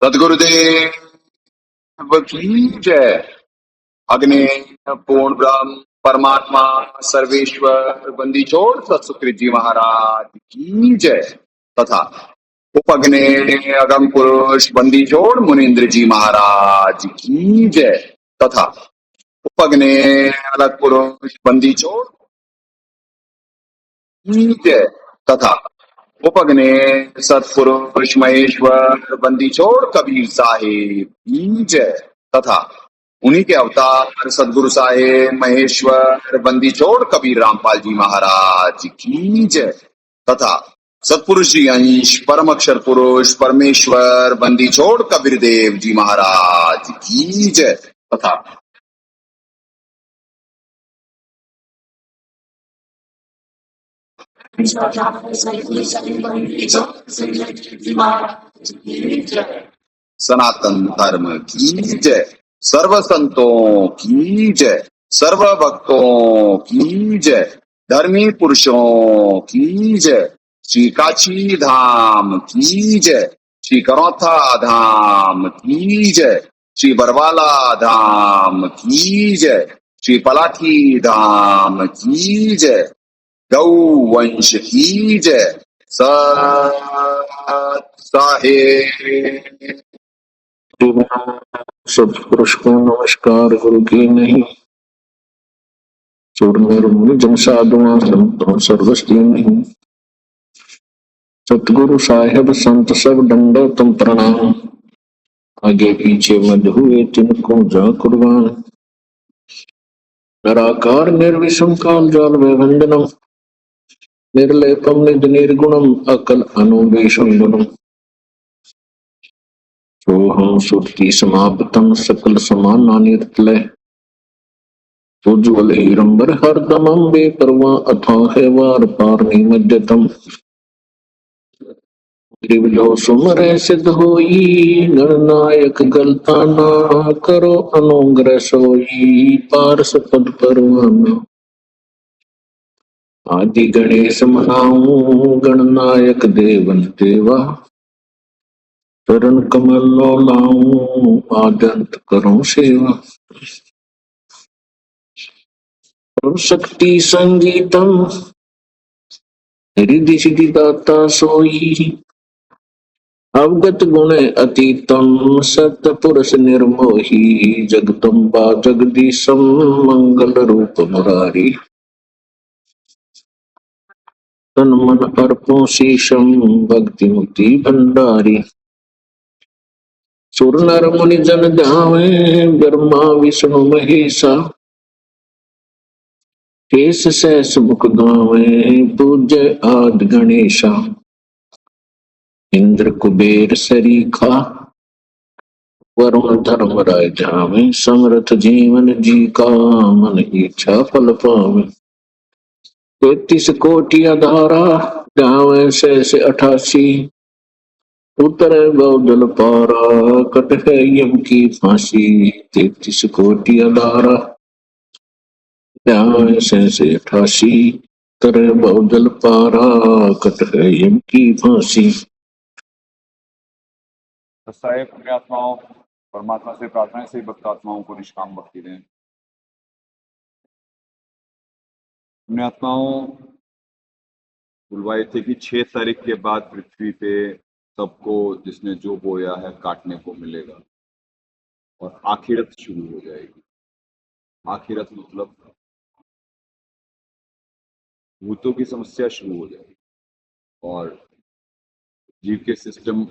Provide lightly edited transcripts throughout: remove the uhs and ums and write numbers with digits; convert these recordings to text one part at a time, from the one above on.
सदगुरुदेव की जय। अग्नि पूर्ण ब्रह्म परमात्मा सर्वेश्वर बंदी छोड़ सतसुकृत जी महाराज की जय तथा उपग्ने अगम पुरुष बंदी छोड़ मुनीन्द्र जी महाराज की जय तथा उपग्ने अलग पुरुष बंदी छोड़ की जय तथा उपग्ने सतपुरुष महेश्वर बंदी छोड़ कबीर साहेब की जय तथा उन्हीं के अवतार सदगुरु साहेब महेश्वर बंदी छोड़ कबीर रामपाल जी महाराज की जय तथा सतपुरुष जी अंश परम अक्षर पुरुष परमेश्वर बंदी छोड़ कबीर देव जी महाराज की जय तथा सनातन धर्म की जय। सर्व संतों की जय। सर्व भक्तों की जय। धर्मी पुरुषों की जय। श्री काशी धाम की जय। श्री करौथा धाम की जय। श्री बरवाला धाम की जय। श्री पलाठी धाम की जय। गौ वंश की जय। सत साहेब। सत्पुरुष को नमस्कार गुरु की नहीं। सुर निर्मुनि जन साधुआ संतों सर्वस्ती नहीं। सतगुरु साहेब संत सब दंडो तुम प्रणाम। आगे पीछे मत हुए तिनको जा कुर्बान। निराकार निर्विषम काल जाल वंदनम। निर्लेपम निज निर्गुणम अकल अनुवेशम गुणम। सोहम सुरति समाप्तम सकल समाना निर्तलय। उज्ज्वल हिरंबर हरदमं बेपरवा अथाह वार पार निमज्जतम। त्रिविधो सुमरे सिद्ध होई गणनायक गलता ना करो अनुग्रह सोई पार सपद परवाना। आदि गणेश मनाऊं गणनायक देवन देवा। चरण कमल लो लाऊं आदंत करूं सेवा। शक्ति संगीतम हृदय सिद्धि दाता सोई। अवगत गुण अतीतम सत पुरुष निर्मोही। जगदम्बा जगदीशम मंगल रूप मुरारी। तन मन अर्पो शीशम भक्ति मुक्ति भंडारी। सुर नर मुनि जन ध्यावे ब्रह्मा विष्णु महेशा। केश सहस मुख गावे पूज्य आद गणेशा। इंद्र कुबेर सरीखा वरुण धर्म राय जावे। समर्थ जीवन जी का मन इच्छा फल पावे। 33 कोटि अधारा जावे शेष 88। उतरे बहुदल पारा कट है यम की फांसी। 33 कोटि अधारा जावे शेष 88। उतरे बहुदल पारा कट है यम की फांसी। साहेब अपनी आत्माओं परमात्मा से प्रार्थना से भक्त आत्माओं को निष्काम भक्ति दें। अपने आत्माओं बुलवाए थे कि 6 तारीख के बाद पृथ्वी पे सबको जिसने जो बोया है काटने को मिलेगा और आखिरत शुरू हो जाएगी। आखिरत मतलब भूतों की समस्या शुरू हो जाएगी और जीव के सिस्टम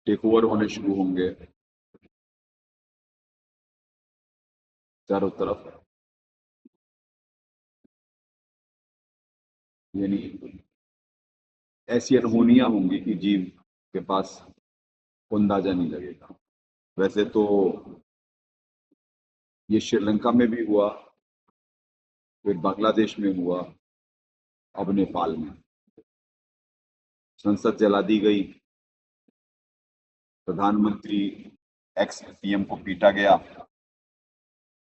टेक ओवर होने शुरू होंगे चारों तरफ। यानी ऐसी अनहोनियां होंगी कि जीव के पास को अंदाजा नहीं लगेगा। वैसे तो ये श्रीलंका में भी हुआ, फिर बांग्लादेश में हुआ, अब नेपाल में। संसद जला दी गई, प्रधानमंत्री एक्स पीएम को पीटा गया,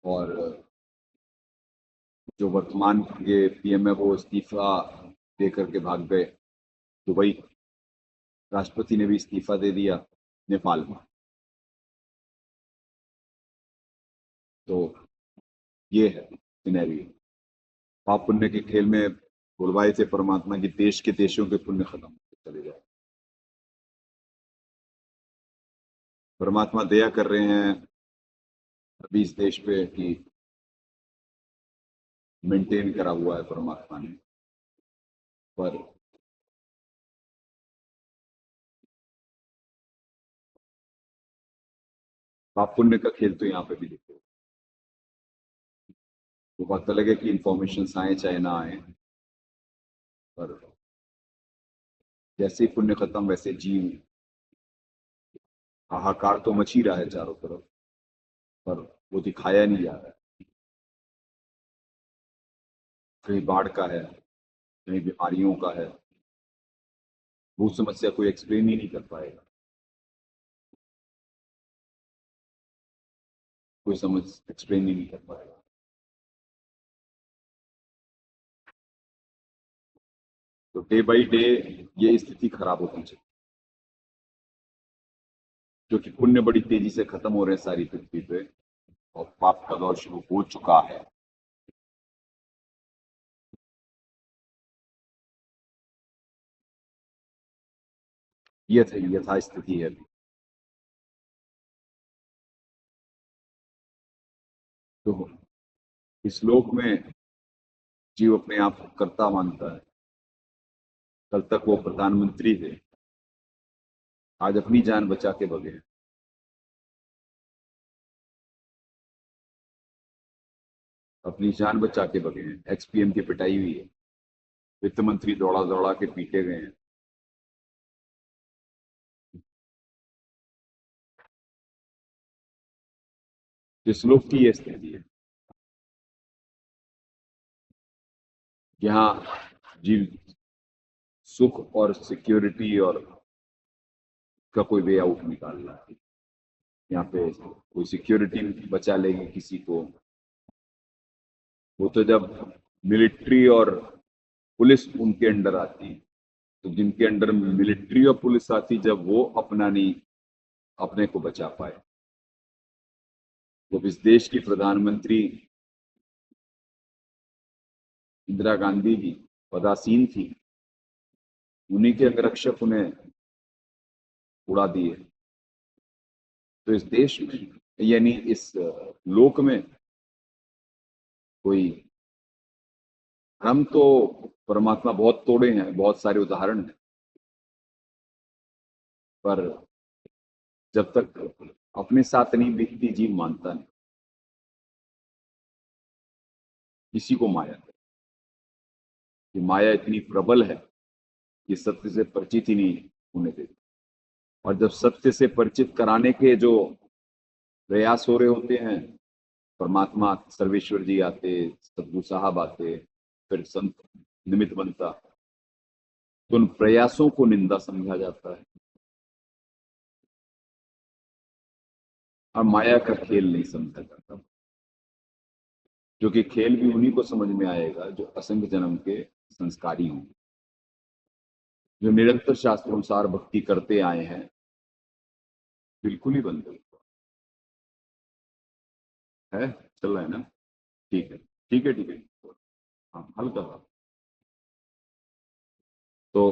और जो वर्तमान के पीएम है वो इस्तीफा दे करके भाग गए दुबई। राष्ट्रपति ने भी इस्तीफा दे दिया नेपाल में। तो ये है सिनेरियो। पाप पुण्य के खेल में बुलवाए थे परमात्मा की देश के देशों के पुण्य खत्म होते चले जाए। परमात्मा दया कर रहे हैं अभी इस देश पे कि मेंटेन करा हुआ है परमात्मा ने, पर पाप पुण्य का खेल तो यहाँ पे भी देखो। वो बात अलग है कि इंफॉर्मेशन आए चाहे ना आए, पर जैसे ही पुण्य खत्म वैसे जीव, हाहाकार तो मच ही रहा है चारों तरफ, पर वो दिखाया नहीं जा रहा है। कहीं बाढ़ का है, कहीं बीमारियों का है, वो समस्या कोई एक्सप्लेन ही नहीं कर पाएगा, कोई समझ एक्सप्लेन ही नहीं कर पाएगा। तो डे बाई डे ये स्थिति खराब होती चली, क्योंकि पुण्य बड़ी तेजी से खत्म हो रहे हैं सारी पृथ्वी पे, और पाप का दौर शुरू हो चुका है। ये यथा स्थिति है अभी। तो इस लोक में जीव अपने आप को कर्ता मानता है। कल तक वो प्रधानमंत्री थे, आज अपनी जान बचा के भगे हैं। अपनी जान बचा के भगे हैं। एक्सपीएम की पिटाई हुई है, वित्त मंत्री दौड़ा दौड़ा के पीटे गए हैं। जिस लोग की ये स्थिति है, यहाँ जीव सुख और सिक्योरिटी और का कोई वे आउट निकाल रहा है। यहाँ पे कोई सिक्योरिटी बचा लेगी किसी को, वो तो जब मिलिट्री और पुलिस उनके अंडर आती, तो जिनके अंडर मिलिट्री और पुलिस आती, जब वो अपना नहीं अपने को बचा पाए। जब इस देश की प्रधानमंत्री इंदिरा गांधी जी पदासीन थी, उन्हीं के अंगरक्षक उन्हें उड़ा दिए। तो इस देश में यानी इस लोक में कोई हम तो परमात्मा बहुत तोड़े हैं, बहुत सारे उदाहरण हैं, पर जब तक अपने साथ नहीं बीतती जीव मानता नहीं। इसी को माया है। ये माया इतनी प्रबल है कि सत्य से परिचित ही नहीं होने देती। और जब सत्य से परिचित कराने के जो प्रयास हो रहे होते हैं, परमात्मा सर्वेश्वर जी आते, सदगुरु साहब आते, फिर संत निमित्त बनता, तो उन प्रयासों को निंदा समझा जाता है और माया का खेल नहीं समझा जाता। जो कि खेल भी उन्हीं को समझ में आएगा जो असंख्य जन्म के संस्कारी हों, जो निरंतर शास्त्रानुसार भक्ति करते आए हैं। बिल्कुल ही बंद है, चल रहा है ना? ठीक है, ठीक है, ठीक है। हाँ, हल्का सा। तो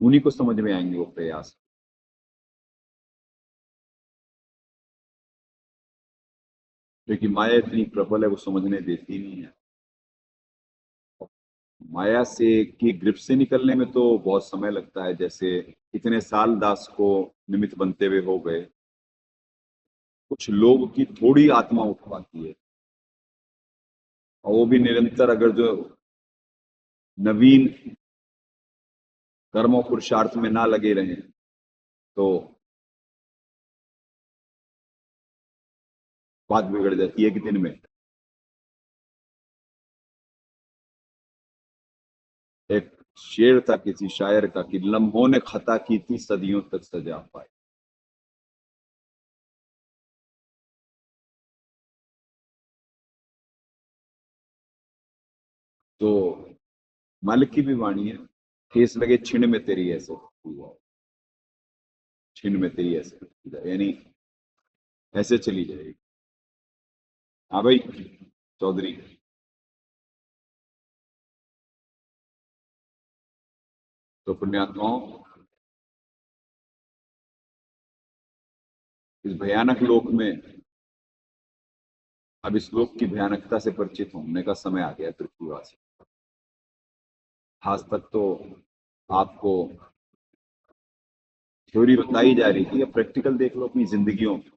उन्हीं को समझ में आएंगे वो प्रयास। क्योंकि माया इतनी प्रबल है, वो समझने देती नहीं है। माया से की ग्रिप से निकलने में तो बहुत समय लगता है। जैसे इतने साल दास को निमित्त बनते हुए हो गए, कुछ लोग की थोड़ी आत्मा उठ पाती है, और वो भी निरंतर अगर जो नवीन कर्म और पुरुषार्थ में ना लगे रहे, तो बात बिगड़ जाती है कि दिन में। एक शेर था किसी शायर का कि लम्हों ने खता की थी सदियों तक सजा पाई। तो मालिक की भी वाणी है, ठेस लगे छिण में तेरी ऐसे हुआ, छिण में तेरी ऐसे हुआ, यानी ऐसे चली जाएगी। हाँ भाई चौधरी। तो पुण्यात्माओं, इस भयानक लोक में अब इस लोक की भयानकता से परिचित होने का समय आ गया पृथ्वीवासी। आज तक तो आपको थ्योरी बताई जा रही थी, अब प्रैक्टिकल देख लो अपनी जिंदगियों में।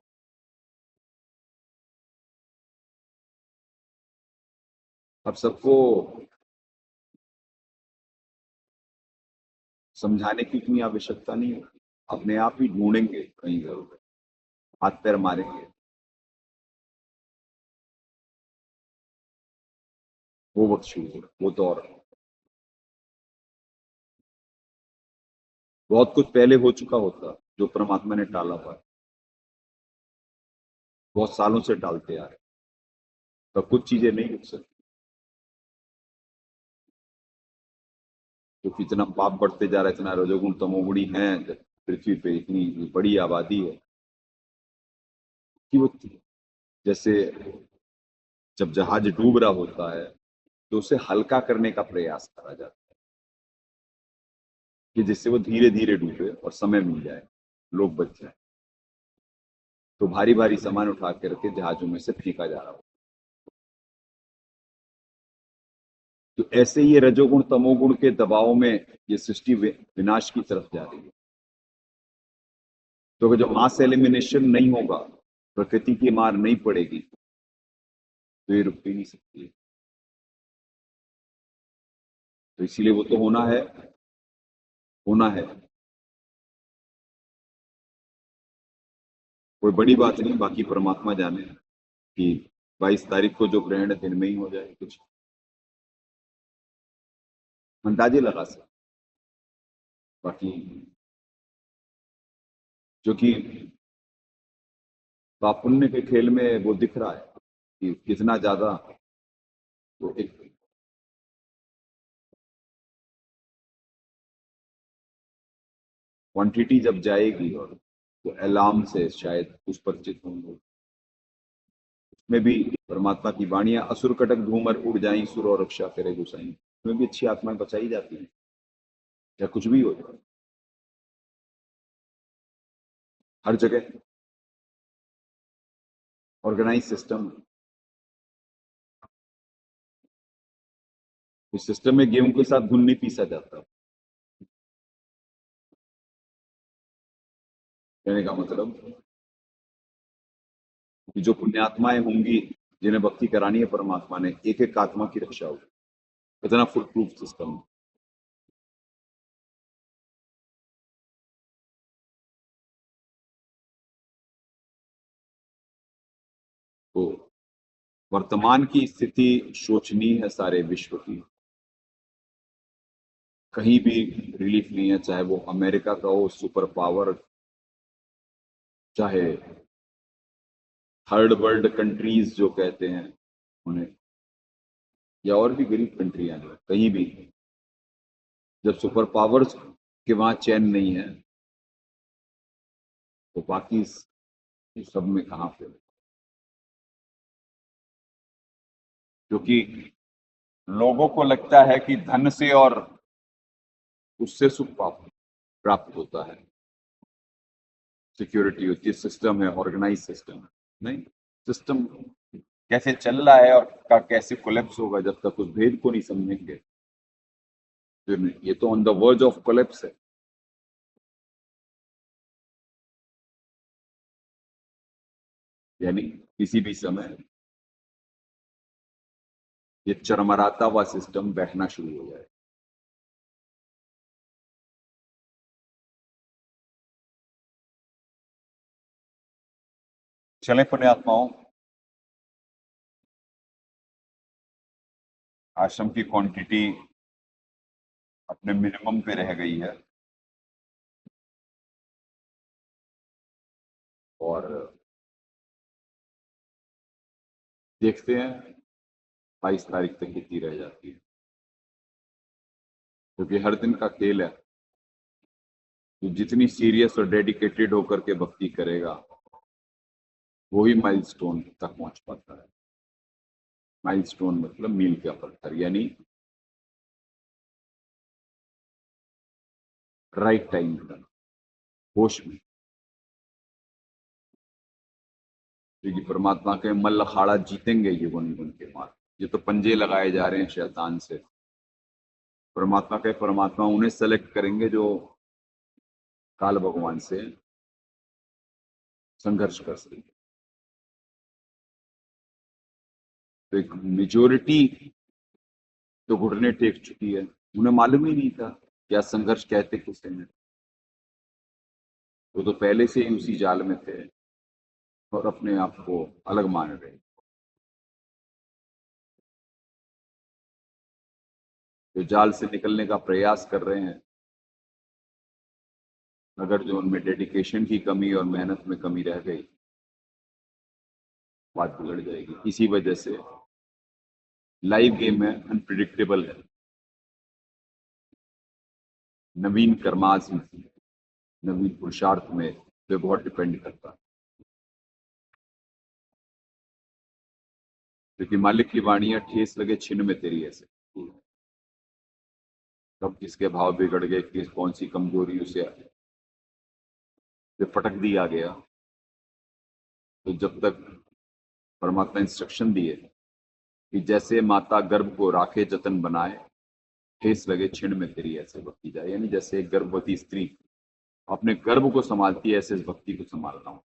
अब सबको समझाने की इतनी आवश्यकता नहीं है, अपने आप ही ढूंढेंगे कहीं जरूर, हाथ पैर मारेंगे। वो वक्त शुरू हो, वो दौर बहुत कुछ पहले हो चुका होता जो परमात्मा ने टाला हुआ है, बहुत सालों से टालते आ रहे, तो कुछ चीजें नहीं रुक सकती। क्योंकि इतना पाप बढ़ते जा रहा है, इतना रजोगुण तमोगुणी है पृथ्वी पे, इतनी बड़ी आबादी है कि वो, जैसे जब जहाज डूब रहा होता है तो उसे हल्का करने का प्रयास करा जाता है कि जिससे वो धीरे धीरे डूबे और समय मिल जाए, लोग बच जाए। तो भारी भारी सामान उठा करके जहाजों में से फेंका जा रहा हो। तो ऐसे ही ये रजोगुण तमोगुण के दबाव में ये सृष्टि विनाश की तरफ जा रही है। तो जब मास एलिमिनेशन नहीं होगा, प्रकृति की मार नहीं पड़ेगी, तो ये रुक भी नहीं सकती। तो इसीलिए वो तो होना है, होना है। कोई बड़ी बात नहीं, बाकी परमात्मा जाने कि 22 तारीख को जो ग्रहण दिन में ही हो जाए, कुछ अंदाजे लगा सकते। बाकी जो कि पाप पुण्य के खेल में वो दिख रहा है कि कितना ज्यादा वो एक क्वांटिटी जब जाएगी, और तो अलार्म से शायद कुछ परिचित होंगे। उसमें भी परमात्मा की वाणियां, असुर कटक धूमर उड़ जाई सुर और रक्षा करे गुसाई, उसमें भी अच्छी आत्माएं बचाई जाती हैं, या कुछ भी हो जाए। हर जगह ऑर्गेनाइज सिस्टम, इस सिस्टम में गेहूं के साथ घुन नहीं पीसा जाता। कहने का मतलब कि जो पुण्यात्माएं होंगी जिन्हें भक्ति करानी है परमात्मा ने, एक एक आत्मा की रक्षा होगी। इतना फुल प्रूफ सिस्टम। तो वर्तमान की स्थिति शोचनीय है सारे विश्व की, कहीं भी रिलीफ नहीं है, चाहे वो अमेरिका का हो सुपर पावर, चाहे थर्ड वर्ल्ड कंट्रीज जो कहते हैं उन्हें, या और भी गरीब कंट्रियां हैं, कहीं भी जब सुपर पावर्स के वहां चैन नहीं है, तो बाकी सब में कहां पे। क्योंकि लोगों को लगता है कि धन से और उससे सुख प्राप्त होता है, सिक्योरिटी होती है, सिस्टम है, ऑर्गेनाइज सिस्टम है। नहीं, सिस्टम कैसे चल रहा है और का कैसे कोलेप्स होगा, जब तक उस भेद को नहीं समझेंगे, फिर ये तो on the verge of collapse है। यानी किसी भी समय ये चरमराता हुआ सिस्टम बैठना शुरू हो जाए। चले पुण्यात्माओं, आश्रम की क्वांटिटी अपने मिनिमम पे रह गई है और देखते हैं 22 तारीख तक कितनी रह जाती है, क्योंकि हर दिन का खेल है। तो जितनी सीरियस और डेडिकेटेड होकर के भक्ति करेगा वो ही माइलस्टोन तक पहुंच पाता है। माइलस्टोन मतलब मील का पत्थर, यानी राइट टाइम पर, होश में। क्योंकि परमात्मा के मल्ल अखाड़ा जीतेंगे ये गुन गुन के मार। ये तो पंजे लगाए जा रहे हैं शैतान से। परमात्मा उन्हें सेलेक्ट करेंगे जो काल भगवान से संघर्ष कर सके। तो एक मेजोरिटी तो घुटने टेक चुकी है, उन्हें मालूम ही नहीं था क्या संघर्ष कहते किसे हैं। वो तो पहले से ही उसी जाल में थे और अपने आप को अलग मान रहे। जो जाल से निकलने का प्रयास कर रहे हैं, अगर जो उनमें डेडिकेशन की कमी और मेहनत में कमी रह गई, बात बिगड़ जाएगी। इसी वजह से लाइव गेम में अनप्रिडिक्टेबल है। नवीन कर्मास में, नवीन पुरुषार्थ में वे बहुत डिपेंड करता है। क्योंकि मालिक की वाणियां ठेस लगे छिन्न में तेरी ऐसे। कब किसके भाव बिगड़ गए, किस कौन सी कमजोरी उसे फटक दिया गया, तो जब तक परमात्मा इंस्ट्रक्शन दिए कि जैसे माता गर्भ को राखे जतन बनाए, ठेस लगे छिन्न में तेरी ऐसे भक्ति जाए। यानी जैसे एक गर्भवती स्त्री अपने गर्भ को संभालती है, ऐसे इस भक्ति को संभालना हो।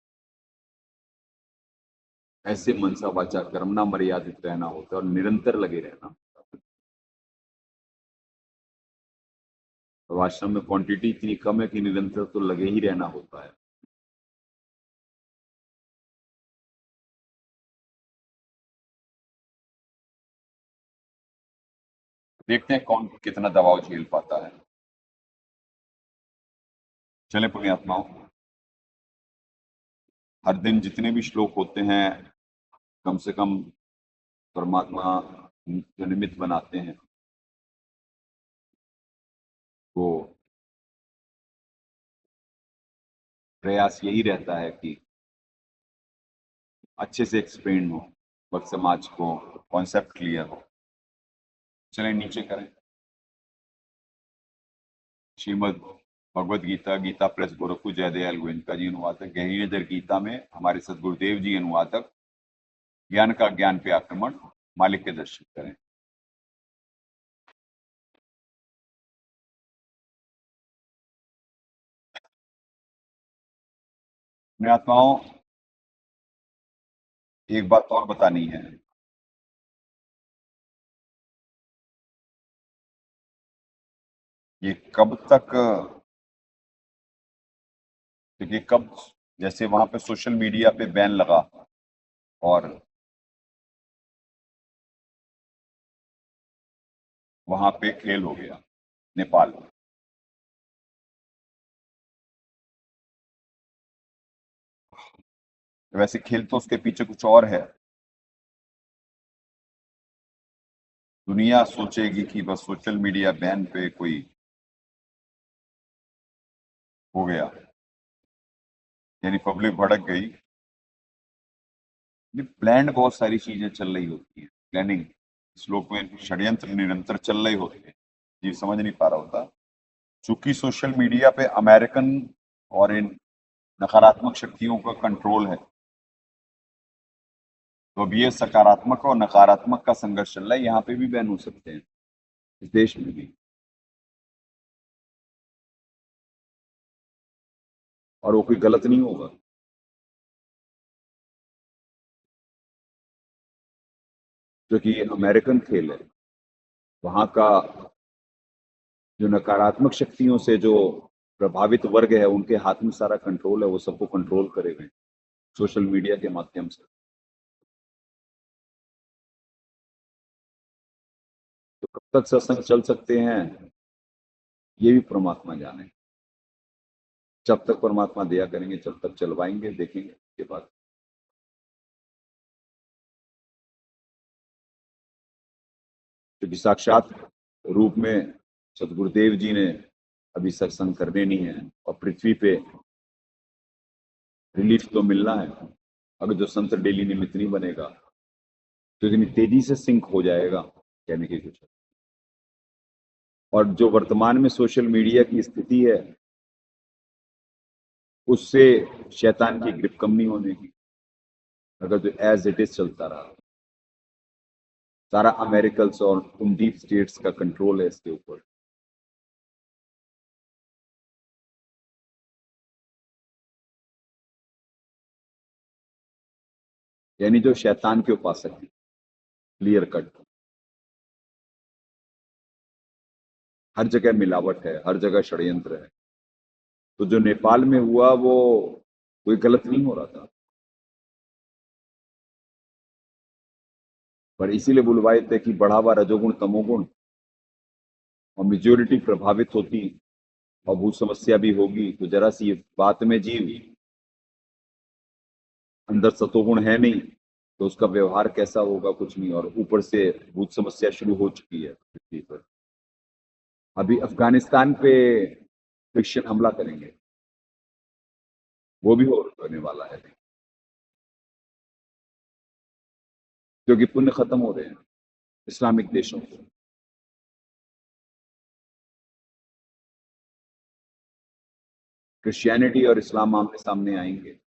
ऐसे मनसा वाचा कर्मणा मर्यादित रहना होता है और निरंतर लगे रहना। तो आश्रम में क्वांटिटी इतनी कम है कि निरंतर तो लगे ही रहना होता है। देखते हैं कौन कितना दबाव झेल पाता है। चले पुण्यात्माओं, हर दिन जितने भी श्लोक होते हैं, कम से कम परमात्मा जो निमित्त बनाते हैं, वो प्रयास यही रहता है कि अच्छे से एक्सप्लेन हो, भक्त समाज को कॉन्सेप्ट क्लियर हो। चलें नीचे करें। श्रीमद भगवद गीता, गीता प्रेस गोरखपुर, जयदयाल गोयनका जी अनुवादक। गहरी नजर गीता में हमारे सदगुरुदेव जी अनुवादक। ज्ञान का ज्ञान पे आक्रमण, मालिक के दर्शन करें। अपने आत्माओं, एक बात और बतानी है। ये कब तक, देखिए कब, जैसे वहां पे सोशल मीडिया पे बैन लगा और वहां पे खेल हो गया नेपाल में। वैसे खेल तो उसके पीछे कुछ और है। दुनिया सोचेगी कि बस सोशल मीडिया बैन पे कोई हो गया, यानी पब्लिक भड़क गई। प्लान्ड बहुत सारी चीजें चल रही होती है, प्लानिंग। श्लोक में षड्यंत्र निरंतर चल रहे होते हैं, ये समझ नहीं पा रहा होता। चूंकि सोशल मीडिया पे अमेरिकन और इन नकारात्मक शक्तियों का कंट्रोल है, तो अब ये सकारात्मक और नकारात्मक का संघर्ष चल रहा है। यहाँ पे भी बैन हो सकते हैं, इस देश में भी, और वो कोई गलत नहीं होगा। क्योंकि ये अमेरिकन खेल है, वहां का जो नकारात्मक शक्तियों से जो प्रभावित वर्ग है, उनके हाथ में सारा कंट्रोल है, वो सबको कंट्रोल करेंगे सोशल मीडिया के माध्यम से। तक सत्संग चल सकते हैं ये भी परमात्मा जाने। जब तक परमात्मा दया करेंगे जब तक चलवाएंगे, देखेंगे के बाद। क्योंकि साक्षात रूप में सदगुरुदेव जी ने अभी सत्संग करने नहीं है और पृथ्वी पे रिलीफ तो मिलना है। अगर जो संत डेली निमित्त नहीं बनेगा तो इतनी तेजी से सिंक हो जाएगा, कहने की कुछ। और जो वर्तमान में सोशल मीडिया की स्थिति है उससे शैतान की ग्रिप कम नहीं होने की। अगर जो एज इट इज चलता रहा, सारा अमेरिकल्स और उन डीप स्टेट्स का कंट्रोल है इसके ऊपर। यानी जो शैतान के उपासक हैं, क्लियर कट, हर जगह मिलावट है, हर जगह षड्यंत्र है। तो जो नेपाल में हुआ वो कोई गलत नहीं हो रहा था, पर इसीलिए बुलवाए थे कि बढ़ावा रजोगुण तमोगुण और मेजोरिटी प्रभावित होती और भूत समस्या भी होगी। तो जरा सी बात में जीव अंदर सतोगुण है नहीं तो उसका व्यवहार कैसा होगा, कुछ नहीं। और ऊपर से भूत समस्या शुरू हो चुकी है पृथ्वी पर। अभी अफगानिस्तान पे क्रिश्चियन हमला करेंगे, वो भी होने वाला है, क्योंकि पुण्य खत्म हो रहे हैं इस्लामिक देशों से। क्रिश्चियनिटी और इस्लाम आमने सामने आएंगे।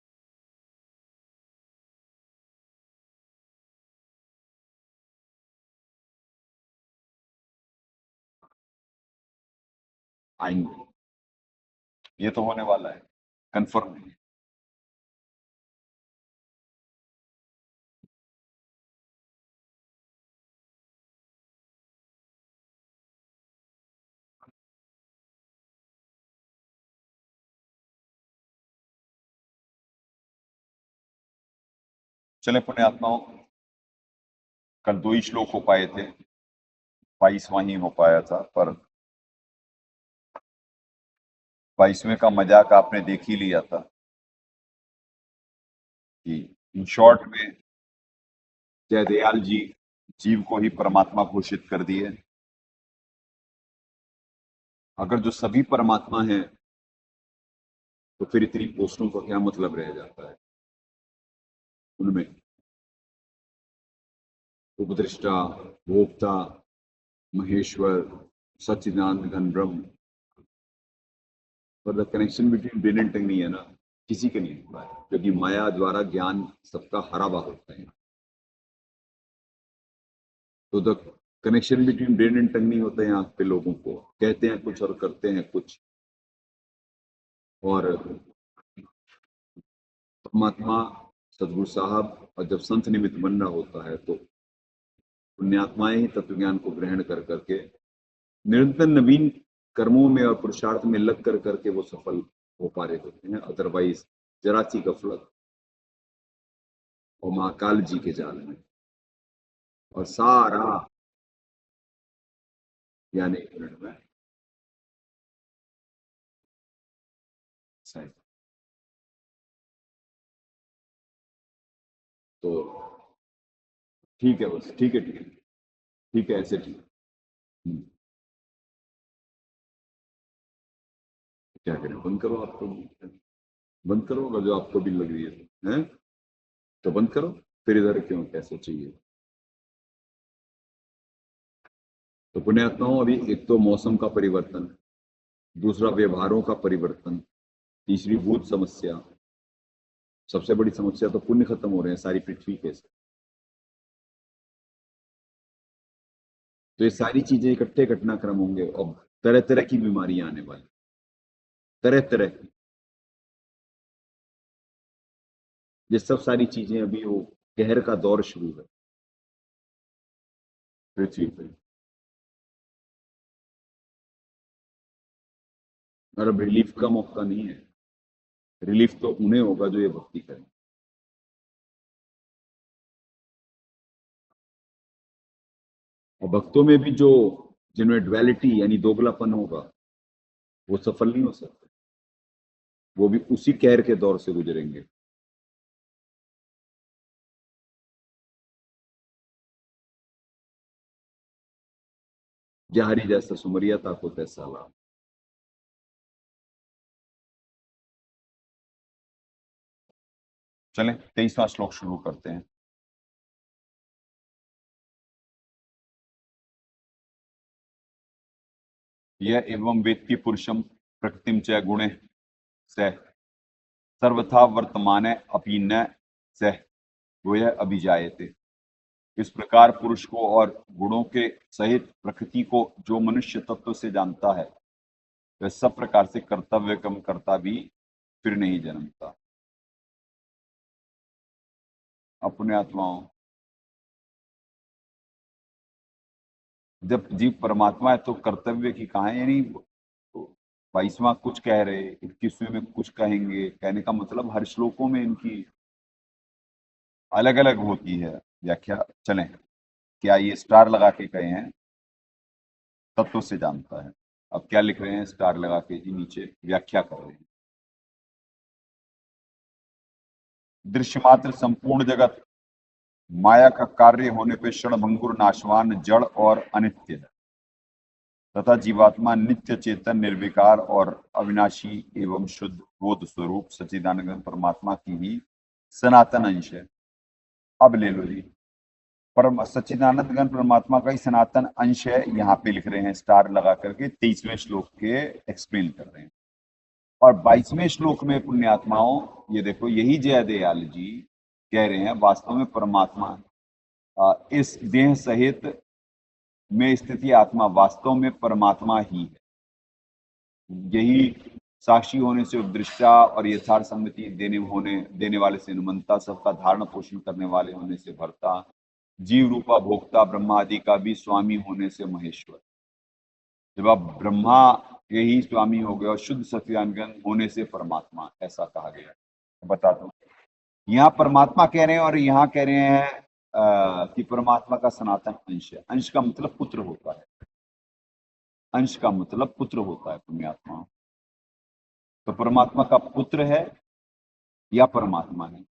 आएंगे, ये तो होने वाला है, कंफर्म है। चले पुण्य आत्माओं, कल 2 ही श्लोक हो पाए थे, 22वां ही हो पाया था, पर 22वें का मजाक आपने देख ही लिया था कि इन शॉर्ट में जयदयाल जी जीव को ही परमात्मा घोषित कर दिए। अगर जो सभी परमात्मा हैं तो फिर इतनी पोस्टों का क्या मतलब रह जाता है। उनमें उपदृष्टा, भोक्ता, महेश्वर, सच्चिदानंद घन ब्रह्म, पर the connection between brain and tongue नहीं है ना, किसी के नहीं होता है, क्योंकि माया द्वारा ज्ञान सबका हरावा होता है। तो the connection between brain and tongue नहीं होता है यहाँ पे। लोगों को कहते हैं कुछ और करते हैं कुछ। और परमात्मा सदगुरु साहब और जब संत निमित्त बनना होता है तो पुण्यात्माएं ही तत्व ज्ञान को ग्रहण कर करके निरंतर नवीन कर्मों में और पुरुषार्थ में लग कर करके वो सफल हो पा रहे होते हैं। अदरवाइज जरा सी गफलत और महाकाल जी के जाल में और सारा यानी एक मिनट में सही। तो ठीक है, बस ठीक है, ठीक है, ठीक है, ऐसे ठीक। क्या करें, बंद करो। आपको बंद करो, अगर जो आपको भी लग रही है तो बंद करो। फिर इधर क्यों, कैसे चाहिए। तो पुण्यात्माओं, अभी एक तो मौसम का परिवर्तन, दूसरा व्यवहारों का परिवर्तन, तीसरी भूत समस्या, सबसे बड़ी समस्या तो पुण्य खत्म हो रहे हैं सारी पृथ्वी के से। तो ये सारी चीजें इकट्ठे घटनाक्रम होंगे और तरह तरह की बीमारियां आने वाली, तरह तरह की। ये सब सारी चीजें अभी वो कहर का दौर शुरू है पृथ्वी पर। और अब रिलीफ का मौका नहीं है। रिलीफ तो उन्हें होगा जो ये भक्ति करें। और भक्तों में भी जो जिनमें ड्युअलिटी यानी दोगलापन होगा वो सफल नहीं हो सकते, वो भी उसी कहर के दौर से गुजरेंगे। जहारी जैसा सुमरिया ताको तैसा लाभ। चलें 23वां श्लोक शुरू करते हैं। यह एवं वेत्ति पुरुषम प्रकृतिम च गुणे सह सर्वथा वर्तमाने अपि न सह वह अभिजायते। इस प्रकार पुरुष को और गुणों के सहित प्रकृति को जो मनुष्य तत्व से जानता है वह सब प्रकार से कर्तव्य कर्म करता भी फिर नहीं जन्मता। अपने आत्माओं, जब जीव परमात्मा है तो कर्तव्य की कहाँ है? यानी 22वां कुछ कह रहे, 21वें में कुछ कहेंगे। कहने का मतलब हर श्लोकों में इनकी अलग अलग होती है व्याख्या। चलें, क्या ये स्टार लगा के कहे हैं तत्व से जानता है? अब क्या लिख रहे हैं स्टार लगा के जी नीचे व्याख्या कर रहे हैं। दृश्यमात्र संपूर्ण जगत माया का कार्य होने पे क्षण भंगुर नाशवान जड़ और अनित्य है तथा जीवात्मा नित्य चेतन निर्विकार और अविनाशी एवं शुद्ध बोध स्वरूप सच्चिदानंद परमात्मा की ही सनातन अंश है। अब ले लो जी, परम सच्चिदानंद घन परमात्मा का ही सनातन अंश है। यहाँ पे लिख रहे हैं स्टार लगा करके 23वें श्लोक के एक्सप्लेन कर रहे हैं। और 22वें श्लोक में पुण्यात्माओं ये देखो, यही जयदयाल जी कह रहे हैं वास्तव में परमात्मा इस देह सहित में स्थिति आत्मा वास्तव में परमात्मा ही है। यही साक्षी होने से उपदृष्टा और यथार्थ संगति देने वाले से अनुमंता, सबका धारण पोषण करने वाले होने से भरता, जीव रूपा भोक्ता ब्रह्मा आदि का भी स्वामी होने से महेश्वर। जब आप ब्रह्मा के ही स्वामी हो गए और शुद्ध सत्यानगन होने से परमात्मा, ऐसा कहा गया है। बता दो, यहाँ परमात्मा कह रहे हैं और यहाँ कह रहे हैं कि परमात्मा का सनातन अंश है। अंश का मतलब पुत्र होता है, अंश का मतलब पुत्र होता है पुण्यात्मा। तो परमात्मा का पुत्र है या परमात्मा है?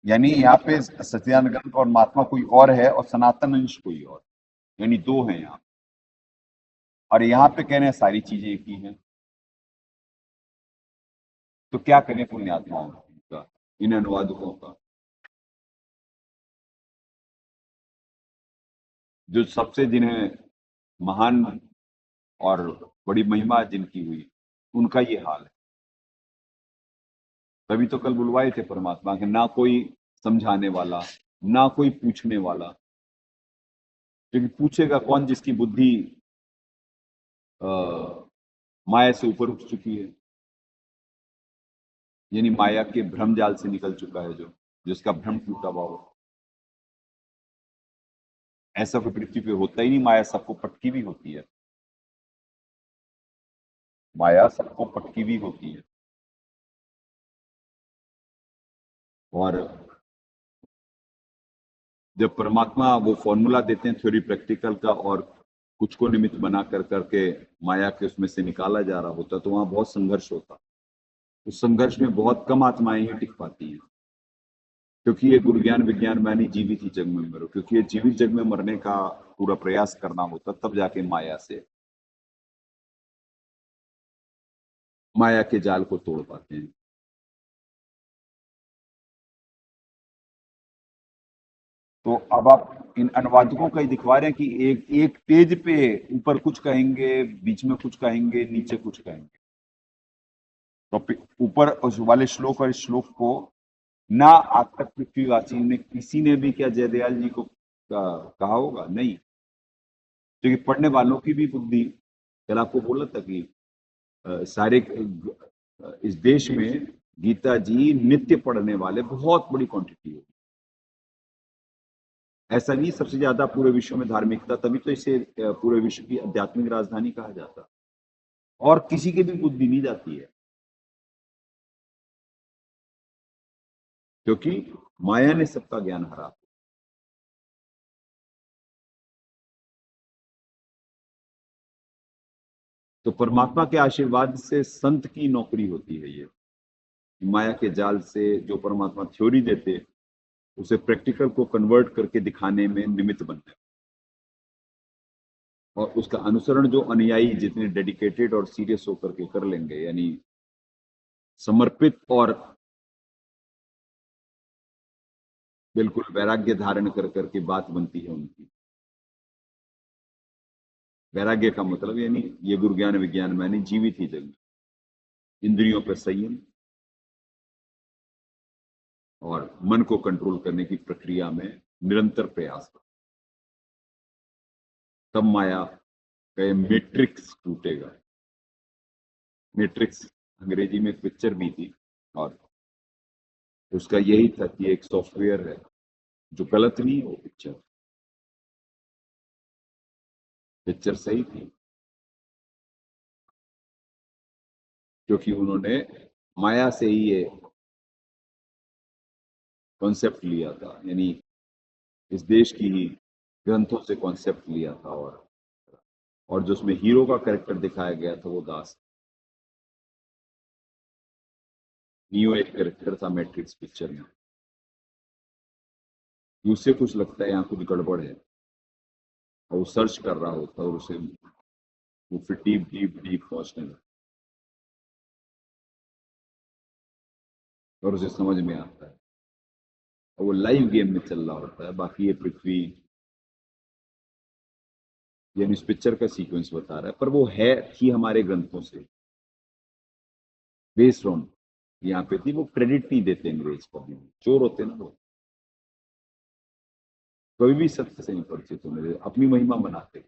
यानी यहाँ पे सत्यानगन परमात्मा कोई और है और सनातन अंश कोई और, यानी दो हैं यहाँ। और यहाँ पे कह रहे हैं सारी चीजें एक ही हैं। तो क्या करें पुण्यात्माओं का, इन अनुवादकों का? जो सबसे जिन्हें महान और बड़ी महिमा जिनकी हुई, उनका ये हाल है। तभी तो कल बुलवाए थे परमात्मा के, ना कोई समझाने वाला, ना कोई पूछने वाला। क्योंकि पूछेगा कौन जिसकी बुद्धि माया से ऊपर उठ चुकी है, यानी माया के भ्रम जाल से निकल चुका है, जो जिसका भ्रम टूटा हुआ हो। ऐसा कोई पृथ्वी पे होता ही नहीं। माया सबको पटकी हुई होती है, माया सबको पटकी हुई होती है। और जब परमात्मा वो फॉर्मूला देते हैं थ्योरी प्रैक्टिकल का, और कुछ को निमित्त बना कर करके माया के उसमें से निकाला जा रहा होता, तो वहां बहुत संघर्ष होता। उस संघर्ष में बहुत कम आत्माएं ही टिक पाती हैं, क्योंकि ये गुरु ज्ञान विज्ञान मानी जीवित ही जग में मरो। क्योंकि ये जीवित जग में मरने का पूरा प्रयास करना होता, तब जाके माया के जाल को तोड़ पाते हैं। तो अब आप इन अनुवादकों का ही दिखवा रहे हैं कि एक पेज पे ऊपर कुछ कहेंगे, बीच में कुछ कहेंगे, नीचे कुछ कहेंगे। तो ऊपर उस वाले श्लोक और इस श्लोक को ना आज तक पृथ्वीवासी ने किसी ने भी क्या जयदयाल जी को कहा होगा? नहीं। क्योंकि पढ़ने वालों की भी बुद्धि, कल आपको बोला था कि सारे इस देश में गीता जी नित्य पढ़ने वाले बहुत बड़ी क्वांटिटी है। ऐसा नहीं सबसे ज्यादा पूरे विश्व में धार्मिकता, तभी तो इसे पूरे विश्व की आध्यात्मिक राजधानी कहा जाता। और किसी की भी बुद्धि नहीं जाती है, क्योंकि माया ने सबका ज्ञान हरा। तो परमात्मा के आशीर्वाद से संत की नौकरी होती है ये। माया के जाल से जो परमात्मा थ्योरी देते, उसे प्रैक्टिकल को कन्वर्ट करके दिखाने में निमित्त बनते हैं। और उसका अनुसरण जो अनुयायी जितने डेडिकेटेड और सीरियस होकर के कर लेंगे, यानी समर्पित और बिल्कुल वैराग्य धारण कर करके बात बनती है उनकी। वैराग्य का मतलब यानी ये गुरु ज्ञान विज्ञान में नहीं, जीवित ही जगह, इंद्रियों पर संयम और मन को कंट्रोल करने की प्रक्रिया में निरंतर प्रयास। तब माया का ये मैट्रिक्स टूटेगा। मैट्रिक्स अंग्रेजी में एक पिक्चर भी थी और उसका यही था कि एक सॉफ्टवेयर है जो गलत नहीं है। वो पिक्चर सही थी क्योंकि उन्होंने माया से ही ये कॉन्सेप्ट लिया था, यानी इस देश की ही ग्रंथों से कॉन्सेप्ट लिया था। और जो उसमें हीरो का कैरेक्टर दिखाया गया था वो दास नियो एक कैरेक्टर था मैट्रिक्स पिक्चर में। उससे कुछ लगता है यहाँ कुछ गड़बड़ है और वो सर्च कर रहा होता है और उसे वो फिर डीप डीप डीप पहुंचने लगता और उसे समझ में आता है और वो लाइव गेम में चल रहा होता है। बाकी ये पृथ्वी यानी इस पिक्चर का सीक्वेंस बता रहा है, पर वो है थी हमारे ग्रंथों से बेस्ड ऑन यहाँ पे थी। वो क्रेडिट नहीं देते अंग्रेज कभी, चोर होते ना वो, कभी भी सत्य से नहीं परिचित होने, अपनी महिमा बनाते।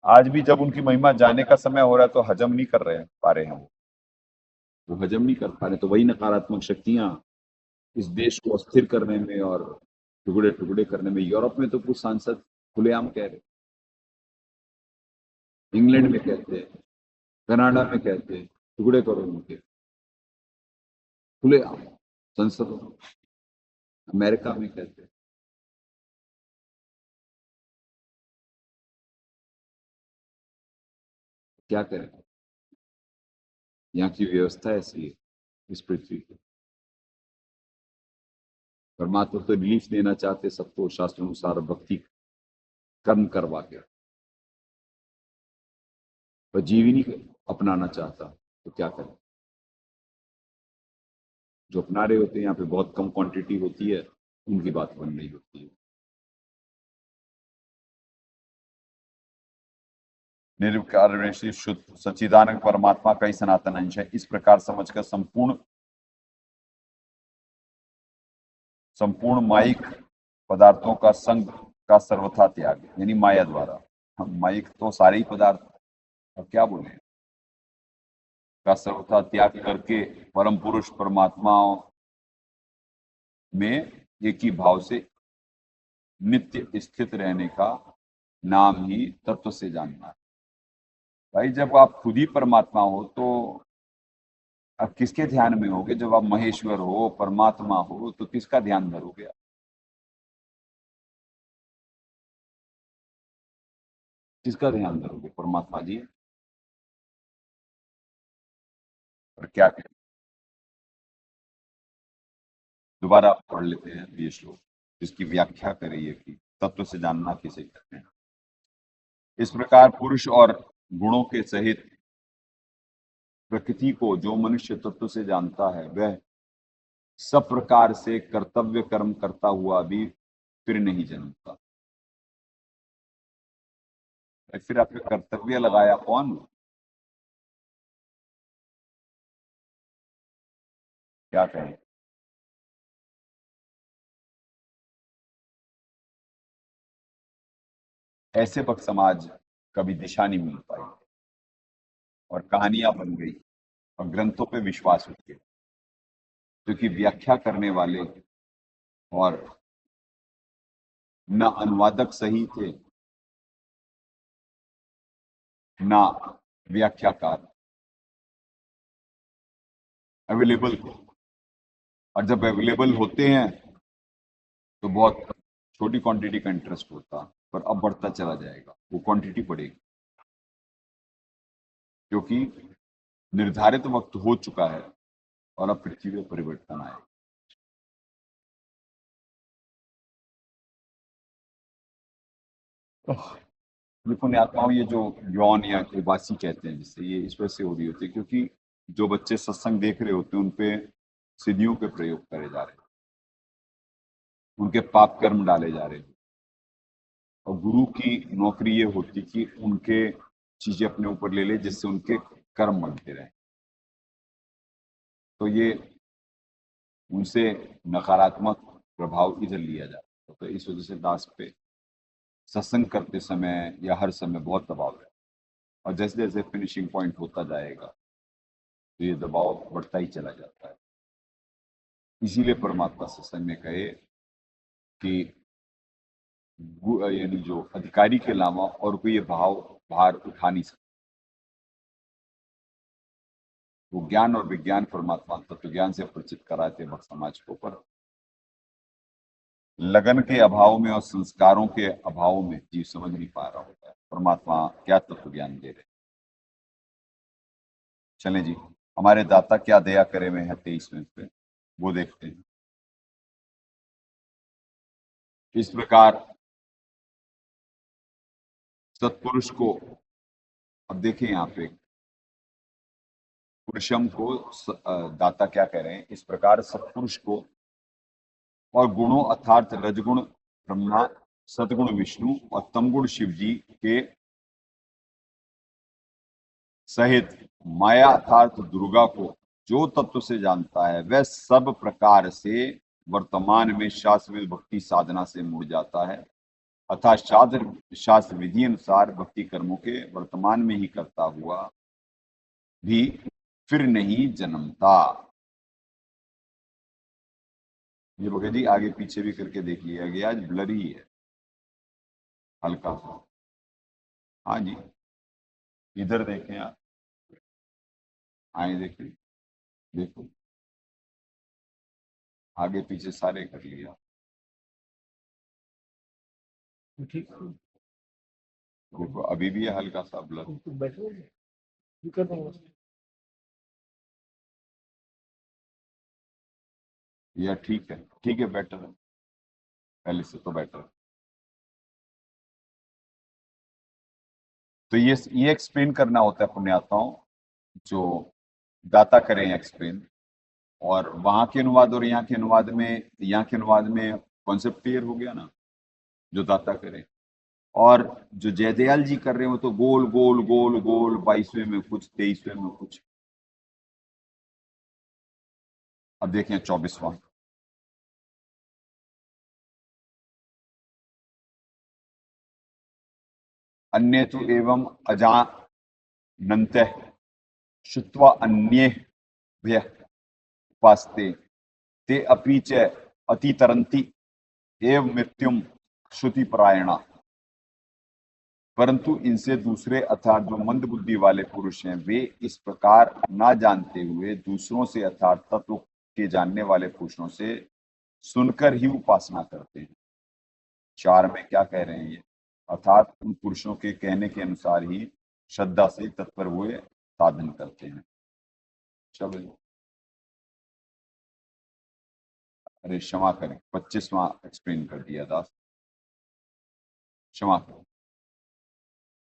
आज भी जब उनकी महिमा जाने का समय हो रहा है तो हजम नहीं कर रहे पा रहे हैं, वो हजम नहीं कर पा रहे। तो वही नकारात्मक शक्तियां इस देश को अस्थिर करने में और टुकड़े टुकड़े करने में। यूरोप में तो कुछ सांसद खुलेआम कह रहे, इंग्लैंड में कहते हैं, कनाडा में कहते हैं टुकड़े करो उनके, खुलेआम संसदों, अमेरिका में कहते हैं। क्या करें, यहाँ की व्यवस्था ऐसी है इस पृथ्वी की। परमात्मा तो रिलीफ देना चाहते सबको शास्त्रानुसार भक्ति कर्म करवा के, पर जीव ही नहीं अपनाना चाहता तो क्या करें। जो अपना रहे होते हैं यहाँ पे बहुत कम क्वांटिटी होती है, उनकी बात बन रही होती है। निर्विकार शुद्ध सच्चिदानंद परमात्मा का ही सनातन अंश है। इस प्रकार समझकर संपूर्ण माइक पदार्थों का संग का सर्वथा त्याग, यानी माया द्वारा। हम माइक तो सारे ही पदार्थ, अब क्या बोले, का सर्वथा त्याग करके परम पुरुष परमात्मा में एक ही भाव से नित्य स्थित रहने का नाम ही तत्व से जानना है। भाई जब आप खुद ही परमात्मा हो तो अब किसके ध्यान में होगे? जब आप महेश्वर हो, परमात्मा हो, तो किसका ध्यान धरोगे? किसका ध्यान धरोगे? परमात्मा जी। और क्या करें, दोबारा पढ़ लेते हैं ये श्लोक, जिसकी व्याख्या करिए कि तत्व से जानना किसे कहते हैं। इस प्रकार पुरुष और गुणों के सहित प्रकृति को जो मनुष्य तत्व से जानता है, वह सब प्रकार से कर्तव्य कर्म करता हुआ भी फिर नहीं जन्मता। फिर आपने कर्तव्य लगाया कौन? क्या कहें, ऐसे वक्त समाज कभी दिशा नहीं मिल पाई और कहानियां बन गई और ग्रंथों पे विश्वास उठ गया, क्योंकि व्याख्या करने वाले और न अनुवादक सही थे ना व्याख्याकार अवेलेबल थे। और जब अवेलेबल होते हैं तो बहुत छोटी क्वांटिटी का इंटरेस्ट होता, पर अब बढ़ता चला जाएगा, वो क्वांटिटी बढ़ेगी। क्योंकि निर्धारित वक्त हो चुका है और अब पृथ्वी में परिवर्तन आए। ये पुण्यात्माओं, ये जो यौन या उबासी कहते हैं जिससे, ये इस वजह से हो रही होती है क्योंकि जो बच्चे सत्संग देख रहे होते हैं उन पे सिद्धियों के प्रयोग करे जा रहे हैं, उनके पाप कर्म डाले जा रहे हैं, और गुरु की नौकरी ये होती कि उनके चीजें अपने ऊपर ले ले जिससे उनके कर्म बनते रहे। तो ये उनसे नकारात्मक प्रभाव इधर लिया जाता है। तो इस वजह से दास पे सत्संग करते समय या हर समय बहुत दबाव है, और जैसे जैसे फिनिशिंग पॉइंट होता जाएगा तो ये दबाव बढ़ता ही चला जाता है। इसीलिए परमात्मा सत्संग में कहे कि यानी जो अधिकारी के अलावा और कोई ये भार उठा नहीं सकता। वो ज्ञान और विज्ञान परमात्मा तत्व ज्ञान से परिचित कराते भक्त समाज को, पर लगन के अभाव में और संस्कारों के अभाव में जीव समझ नहीं पा रहा होता है परमात्मा क्या तत्व ज्ञान दे रहे। चलें जी, हमारे दाता क्या दया करे हुए हैं 23वें पे, वो देखते हैं। इस प्रकार सत्पुरुष को, अब देखिए यहाँ पे पुरुषम को दाता क्या कह रहे हैं, इस प्रकार सत्पुरुष को और गुणों अर्थात रजगुण ब्रह्मा, सतगुण विष्णु और तमगुण शिव जी के सहित माया अर्थात दुर्गा को जो तत्व से जानता है वह सब प्रकार से वर्तमान में शास्त्र भक्ति साधना से मुड़ जाता है, अर्थात शास्त्र विधि अनुसार भक्ति कर्मों के वर्तमान में ही करता हुआ भी फिर नहीं जन्मता। ये भगत जी आगे पीछे भी करके देख लिया गया, आज ब्लरी है हल्का सा। हाँ जी, इधर देखें आप, आए देखिए, देखो आगे पीछे सारे कर लिया, देखो अभी भी है हल्का सा ब्लर। या ठीक है, बेटर है, पहले से तो बेटर है। तो ये एक्सप्लेन करना होता है पुण्यात्माओं, जो दाता करें एक्सप्लेन, और वहां के अनुवाद और यहाँ के अनुवाद में कॉन्सेप्ट क्लियर हो गया ना, जो दाता करें। और जो जयदयाल जी कर रहे हो तो गोल गोल गोल गोल 22वें में कुछ, 23वें में कुछ। अब देखें 24वां, अन्य तो एवं अजानन्त श्रुत्वा अन्ये उपास्ते ते अपि च अतितरन्ति एव मृत्युम श्रुति परायणा। परंतु इनसे दूसरे अर्थात जो मंद बुद्धि वाले पुरुष हैं वे इस प्रकार ना जानते हुए दूसरों से अर्थात तत्व के जानने वाले पुरुषों से सुनकर ही उपासना करते हैं। 4 में क्या कह रहे हैं ये, अर्थात उन पुरुषों के कहने के अनुसार ही श्रद्धा से तत्पर हुए साधन करते हैं। चलो, अरे क्षमा करें, 25वां एक्सप्लेन कर दिया दास, क्षमा करें,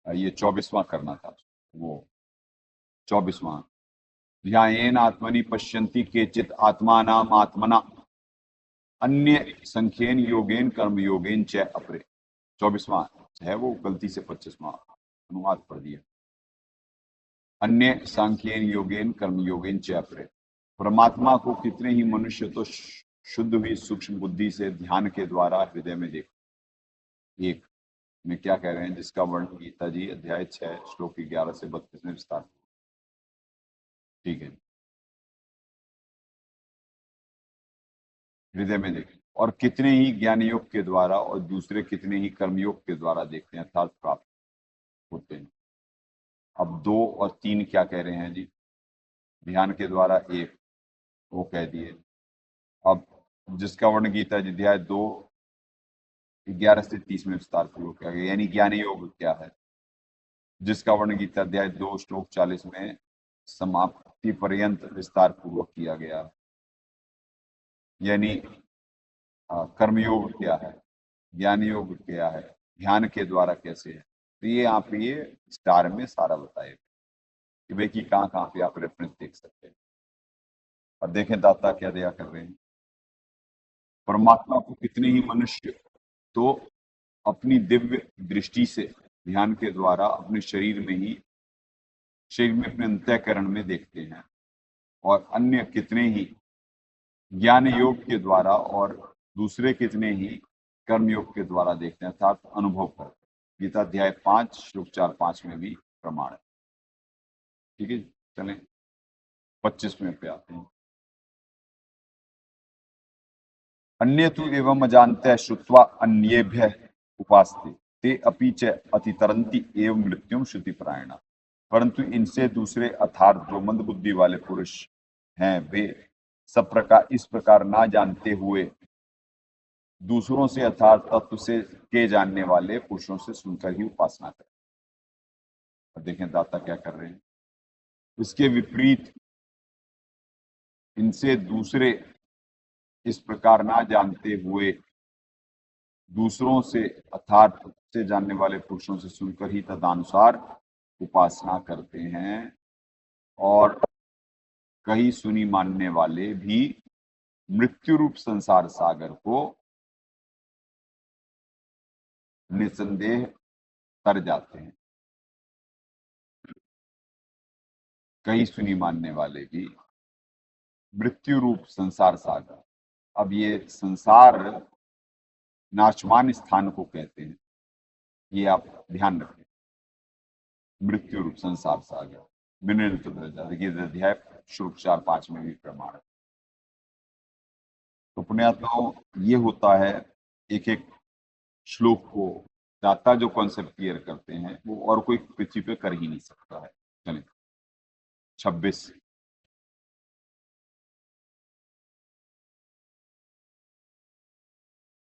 ये 24वां करना था, वो 24वां। ध्यायेन आत्मनि पश्यन्ति केचित् आत्मानाम आत्मना अन्य संख्येन योगेन कर्म योगेन च अपरे। 24वां है वो, गलती से 25वां अनुवाद पढ़ दिया। अन्य सांख्येन योगेन कर्म योगेन च अपरे। परमात्मा को कितने ही मनुष्य तो शुद्ध हुई सूक्ष्म बुद्धि से ध्यान के द्वारा हृदय में देख। एक में क्या कह रहे हैं, जिसका वर्णन गीता जी अध्याय 6 श्लोक 11 से 32 में विस्तार। ठीक है, हृदय में देखें, और कितने ही ज्ञान योग के द्वारा और दूसरे कितने ही कर्मयोग के द्वारा देखते हैं अर्थात प्राप्त होते हैं। अब 2 और 3 क्या कह रहे हैं जी, ध्यान के द्वारा एक वो कह दिए। अब जिसका वर्ण गीता जी अध्याय 2 11 से 30 में विस्तार पूर्वक किया गया, यानी ज्ञान योग क्या है। जिसका वर्णन गीता अध्याय 2 श्लोक 40 में समाप्ति पर्यंत विस्तार पूर्वक किया गया। यानी कर्मयोग क्या है, ज्ञान योग क्या है, ध्यान के द्वारा कैसे है, तो ये यहाँ पे ये स्टार में सारा बताए कि भाई कि कहाँ पे आप रेफरेंस देख सकते हैं। और देखें दाता क्या दया कर रहे हैं। परमात्मा को कितने ही मनुष्य तो अपनी दिव्य दृष्टि से ध्यान के द्वारा अपने शरीर में अपने अंतःकरण में देखते हैं, और अन्य कितने ही ज्ञान योग के द्वारा और दूसरे कितने ही कर्म योग के द्वारा देखते हैं, अर्थात अनुभव करते हैं। गीता अध्याय 5 श्लोक 4-5 में भी प्रमाण है। ठीक है, चलें 25वें पे आते हैं। अन्य तु एवं अजानते श्रुत्वा अन्येभ्य उपासते ते अपि च अतितरंती एवं मृत्युम श्रुति परायणा। परंतु इनसे दूसरे अर्थात जो मंद बुद्धि वाले पुरुष हैं, वे सब प्रकार इस प्रकार ना जानते हुए दूसरों से अर्थात तत्व से के जानने वाले पुरुषों से सुनकर ही उपासना करें। और देखें दाता क्या कर रहे हैं। इसके विपरीत इनसे दूसरे इस प्रकार ना जानते हुए दूसरों से अर्थात से जानने वाले पुरुषों से सुनकर ही तदनुसार उपासना करते हैं, और कई सुनी मानने वाले भी मृत्यु रूप संसार सागर को निसंदेह तर जाते हैं। कई सुनी मानने वाले भी मृत्यु रूप संसार सागर, अब ये संसार नाशवान स्थान को कहते हैं, ये आप ध्यान रखें। मृत्यु रूप संसार सागर मिनरल अध्याय श्लोक 4-5 में भी प्रमाण है। तो पुण्यात्माओं, ये होता है एक एक श्लोक को दाता जो कॉन्सेप्ट क्लियर करते हैं वो और कोई पृथ्वी पे कर ही नहीं सकता है। चलिए 26।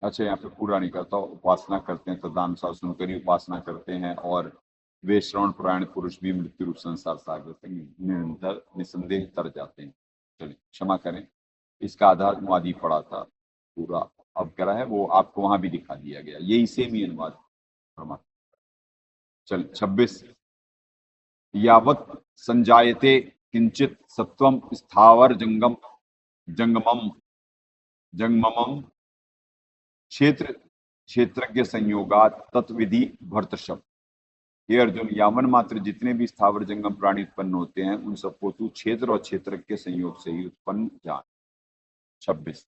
अच्छा, यहाँ पे पूरा नहीं करता, उपासना करते हैं तदानुसार सुनकर ही उपासना करते हैं, और वे श्रवण पुराण पुरुष भी मृत्यु रूप संसार सागर से निरंतर निसंदेह तर जाते हैं। चलिए क्षमा करें, इसका आधार अनुवाद ही पड़ा था पूरा, अब कह रहा है वो आपको वहां भी दिखा दिया गया, यही सेम ही अनुवाद फरमा। चल 26। यावत् संजायते किंचित सत्वम स्थावर जंगमम क्षेत्र क्षेत्रज्ञ संयोगात तत्विधि भर्तृषभ। हे अर्जुन, यावन मात्र जितने भी स्थावर जंगम प्राणी उत्पन्न होते हैं उन सबको तू क्षेत्र और क्षेत्र के संयोग से ही उत्पन्न जान। 26।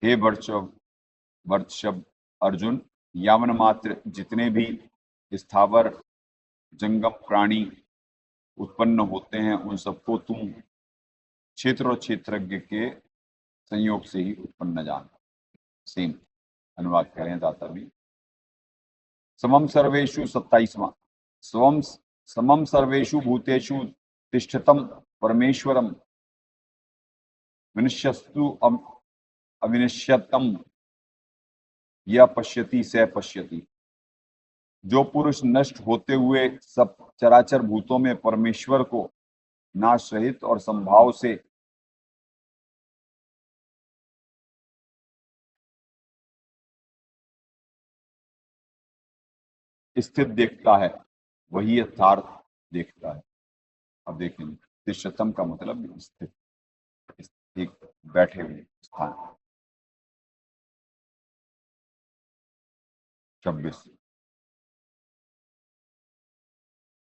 हे भर्तृषभ अर्जुन, यावन मात्र जितने भी स्थावर जंगम प्राणी उत्पन्न होते हैं उन सबको तुम क्षेत्र और क्षेत्रज्ञ के संयोग से ही उत्पन्न जान। सेम अनुवाद करें दाता भी। समम सर्वेषु 27वां, समम सर्वेषु भूतेषु तिष्ठतम परमेश्वरम विनश्यस्तु अविनश्यतम यह पश्यति स पश्यति। जो पुरुष नष्ट होते हुए सब चराचर भूतों में परमेश्वर को नाश रहित और संभाव से स्थित देखता है वही यथार्थ देखता है। अब देखेंगे तिष्ठतम का मतलब स्थित, एक बैठे हुए स्थान। 26।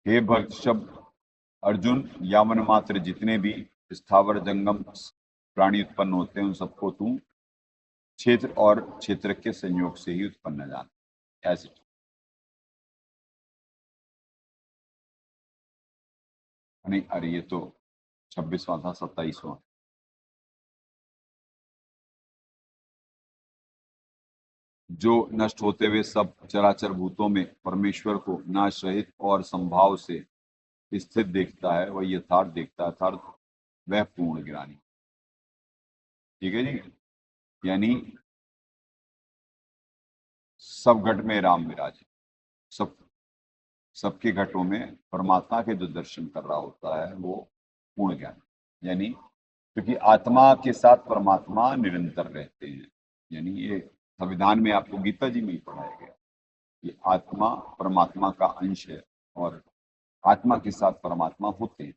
हे भर्तृषभ अर्जुन, यावन मात्र जितने भी स्थावर जंगम प्राणी उत्पन्न होते हैं उन सबको तू क्षेत्र और क्षेत्र के संयोग से ही उत्पन्न जान। ऐसे नहीं, अरे ये तो 26वां था, 27वां। जो नष्ट होते हुए सब चराचर भूतों में परमेश्वर को नाश रहित और संभाव से स्थित देखता है वह यथार्थ देखता है, अर्थात वह पूर्ण ज्ञानी। ठीक है जी, यानी सब घट में राम विराज, सब सबके घटों में परमात्मा के जो दर्शन कर रहा होता है वो पूर्ण ज्ञान, यानी क्योंकि आत्मा के साथ परमात्मा निरंतर रहते हैं। यानी ये संविधान में आपको गीता जी में ही पढ़ाया गया कि आत्मा परमात्मा का अंश है और आत्मा के साथ परमात्मा होते हैं।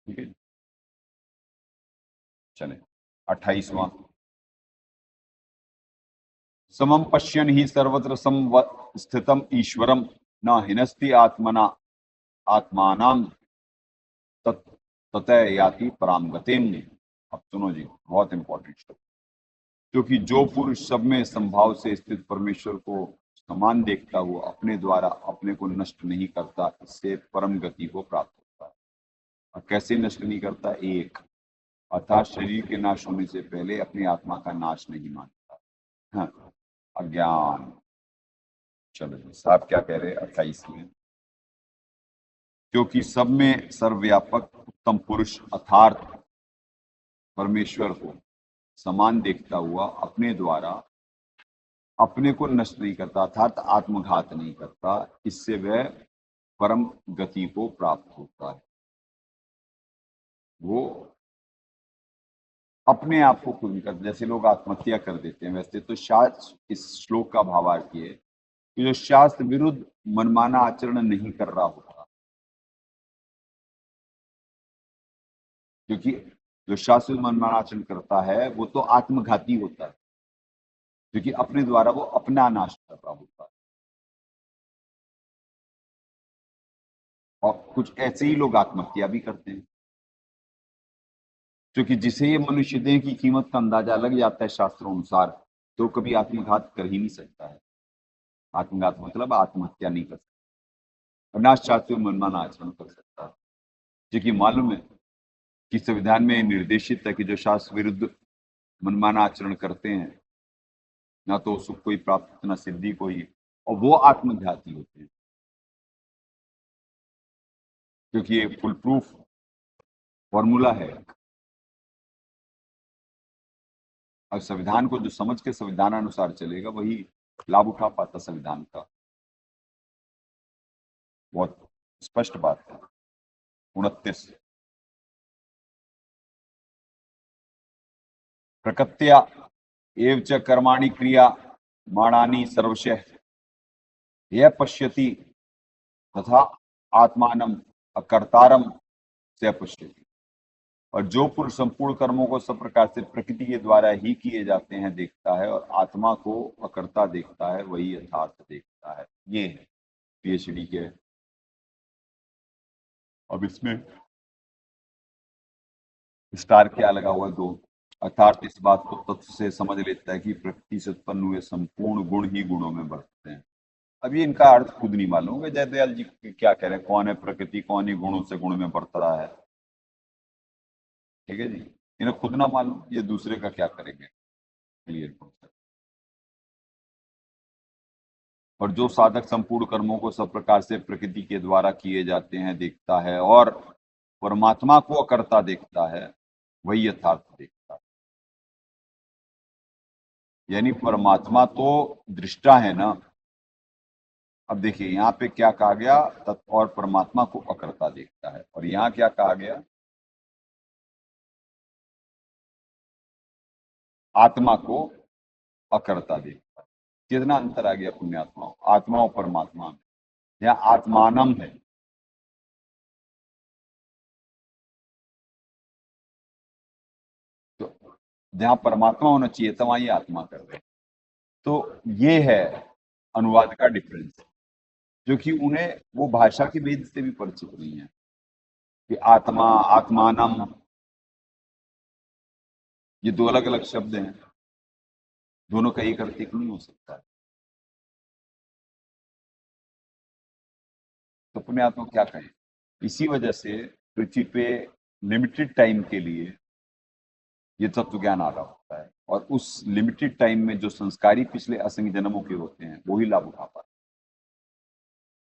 ठीक है, चले 28वां, समम पश्यन ही सर्वत्र स्थितम ईश्वरम न हिनस्ति आत्मना आत्मानाम ततः याति पराम गतिम। अब सुनो जी, बहुत इंपॉर्टेंट श्लोक। क्योंकि जो पुरुष सब में संभाव से स्थित परमेश्वर को समान देखता हुआ अपने द्वारा अपने को नष्ट नहीं करता, इससे परम गति को प्राप्त होता है। और कैसे नष्ट नहीं करता? एक, अर्थात शरीर के नाश होने से पहले अपनी आत्मा का नाश नहीं मानता। हाँ, अज्ञान। चलो जी, साहब क्या कह रहे 28 में, क्योंकि सब में सर्वव्यापक उत्तम पुरुष अर्थात परमेश्वर को समान देखता हुआ अपने द्वारा अपने को नष्ट नहीं करता, अर्थात आत्मघात नहीं करता, इससे वह परम गति को प्राप्त होता है। वो अपने आप को खुद नहीं करता। जैसे लोग आत्महत्या कर देते हैं, वैसे तो शास्त्र, इस श्लोक का भावार्थ ये है कि जो शास्त्र विरुद्ध मनमाना आचरण नहीं कर रहा होता, क्योंकि जो शास्त्र मनमाना आचरण करता है वो तो आत्मघाती होता है, क्योंकि अपने द्वारा वो अपना नाश कर रहा होता है। और कुछ ऐसे ही लोग आत्महत्या भी करते हैं, क्योंकि जिसे ये मनुष्य देह की कीमत का अंदाजा लग जाता है शास्त्रों अनुसार, तो कभी आत्मघात कर ही नहीं सकता है। आत्मघात मतलब आत्महत्या नहीं कर सकता, और ना शास्त्रों मनमाना आचरण कर सकता है। क्योंकि मालूम है कि संविधान में निर्देशित है कि जो शास्त्र विरुद्ध मनमाना आचरण करते हैं, ना तो सुख को ही प्राप्त, ना सिद्धि को ही, और वो आत्मघाती होते हैं। क्योंकि ये फुल प्रूफ फॉर्मूला है। और संविधान को जो समझ के संविधान अनुसार चलेगा वही लाभ उठा पाता संविधान का। बहुत स्पष्ट बात है। 29, प्रकृत्या एव च कर्माणि क्रिया माणानि सर्वशः यह पश्यति तथा आत्मानम अकर्तारम से पश्यति। और जो पुरुष संपूर्ण कर्मों को सब प्रकार से प्रकृति के द्वारा ही किए जाते हैं देखता है और आत्मा को अकर्ता देखता है, वही यथार्थ देखता है। ये है पीएचडी के। अब इसमें स्टार क्या लगा हुआ है? 2, अर्थात इस बात को तत्व से समझ लेता है कि प्रकृति से उत्पन्न हुए संपूर्ण गुण ही गुणों में बरतते हैं। अब ये इनका अर्थ खुद नहीं मालूम है। जयदयाल जी क्या कह रहे हैं, कौन है प्रकृति, कौन ही गुणों से गुण में बरत रहा है। ठीक है जी, इन्हें खुद ना मालूम, ये दूसरे का क्या करेंगे क्लियर। और जो साधक संपूर्ण कर्मों को सब प्रकार से प्रकृति के द्वारा किए जाते हैं देखता है और परमात्मा को अकर्ता देखता है, वही यथार्थ देखता है। यानी परमात्मा तो दृष्टा है ना। अब देखिए यहाँ पे क्या कहा गया, तत्व और परमात्मा को अकर्ता देखता है, और यहाँ क्या कहा गया, आत्मा को अकर्ता देखता है। कितना अंतर आ गया पुण्यात्मा, आत्मा और परमात्मा में। यहाँ आत्मानम है, तो जहाँ परमात्मा होना चाहिए था वहां ये आत्मा कर रहे हैं। तो ये है अनुवाद का डिफरेंस, जो कि उन्हें वो भाषा के भेद से भी परिचित नहीं है कि आत्मा, आत्मानम, ये 2 अलग अलग शब्द हैं, दोनों का एक अर्थ एक नहीं हो सकता है। तो पुण्यात्मा क्या कहें, इसी वजह से पृथ्वी पे लिमिटेड टाइम के लिए ये तत्व ज्ञान आ रहा होता है, और उस लिमिटेड टाइम में जो संस्कारी पिछले असंख्य जन्मों के होते हैं वो ही लाभ उठा पाते।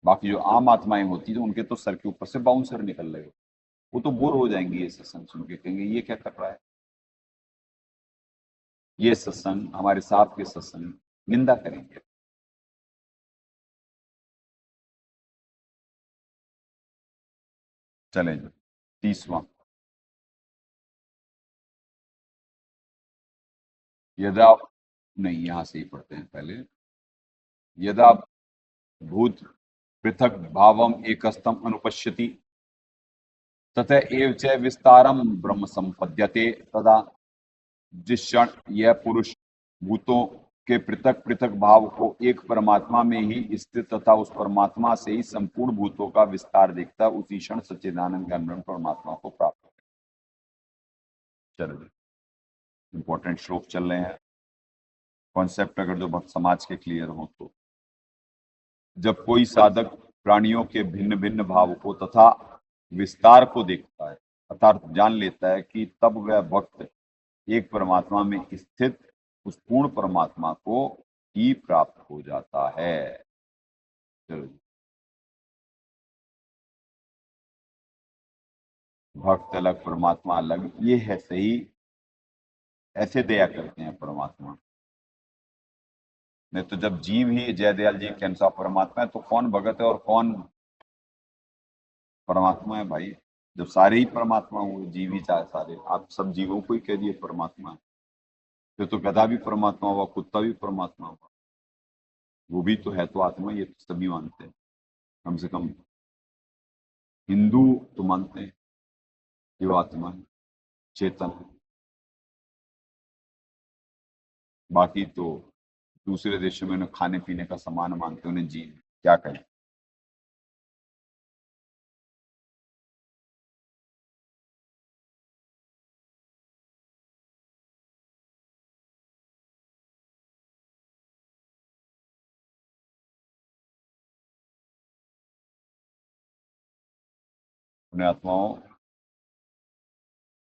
बाकी जो आम आत्माएं होती है, तो उनके तो सर के ऊपर से बाउंसर निकल रहे हो, वो तो बोर हो जाएंगे ये सत्संग सुन के, कहेंगे ये क्या कर रहा है, ये सत्संग हमारे साथ के सत्संग निंदा करेंगे। चलें जी, 30वां। यदा, नहीं यहाँ से ही पढ़ते हैं पहले। यदा भूत पृथक भावम एकस्तम अनुपश्यति तथा एव च विस्तारम ब्रह्म संपद्यते तदा। जिस क्षण यह पुरुष भूतों के पृथक पृथक भाव को एक परमात्मा में ही स्थित तथा उस परमात्मा से ही संपूर्ण भूतों का विस्तार देखता, उसी क्षण सच्चिदानंद ज्ञान ब्रह्म परमात्मा को प्राप्त हो। चलो, इंपॉर्टेंट श्लोक चल रहे हैं। कॉन्सेप्ट अगर जो भक्त समाज के क्लियर हो तो, जब कोई साधक प्राणियों के भिन्न भिन्न भाव को तथा विस्तार को देखता है अर्थात जान लेता है कि तब वह भक्त एक परमात्मा में स्थित उस पूर्ण परमात्मा को ही प्राप्त हो जाता है। चलो, भक्त अलग परमात्मा अलग, ये है सही। ऐसे दया करते हैं परमात्मा। नहीं तो जब जीव ही जय दयाल जी के अनुसार परमात्मा है तो कौन भगत है और कौन परमात्मा है भाई? जब सारे ही परमात्मा हुए, जीव ही चाहे सारे, आप सब जीवों को ही कह दिए परमात्मा है, फिर तो गधा भी परमात्मा हुआ, कुत्ता भी परमात्मा हुआ, वो भी तो है तो आत्मा, ये तो सभी मानते हैं। कम से कम हिंदू तो मानते हैं कि वो आत्मा है, चेतन है। बाकी तो दूसरे देशों में उन्हें खाने पीने का सामान मानते, उन्हें जीव क्या कहें। उन्हें आत्माओं,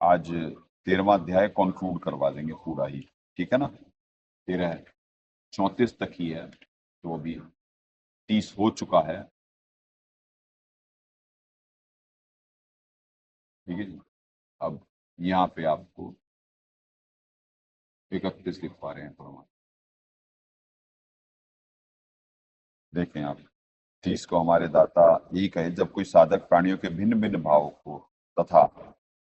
आज 13वां अध्याय कंक्लूड करवा देंगे पूरा ही, ठीक है ना? 13-34 तक ही है, तो अभी 30 हो चुका है, ठीक है जी। अब यहाँ पे आपको 31 लिख पा रहे हैं परमात्मा। देखें आप, 30 को हमारे दाता यही कहे, जब कोई साधक प्राणियों के भिन्न भिन्न भावों को तथा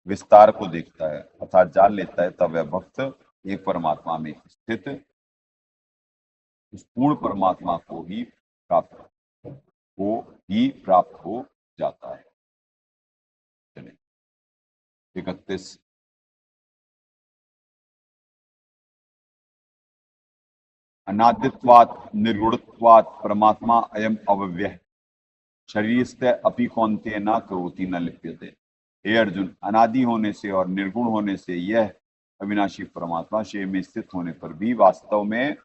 विस्तार को देखता है अर्थात जान लेता है, तब वह भक्त एक परमात्मा में स्थित उस पूर्ण परमात्मा को ही प्राप्त हो जाता है। चलिए 31। अनादित्वात् निर्गुणत्वात् परमात्मा अयम अव्यय शरीरस्थ अपि कौन्तेय न करोति न लिप्यते। हे अर्जुन, अनादि होने से और निर्गुण होने से यह अविनाशी परमात्मा शरीर में स्थित होने पर भी वास्तव में,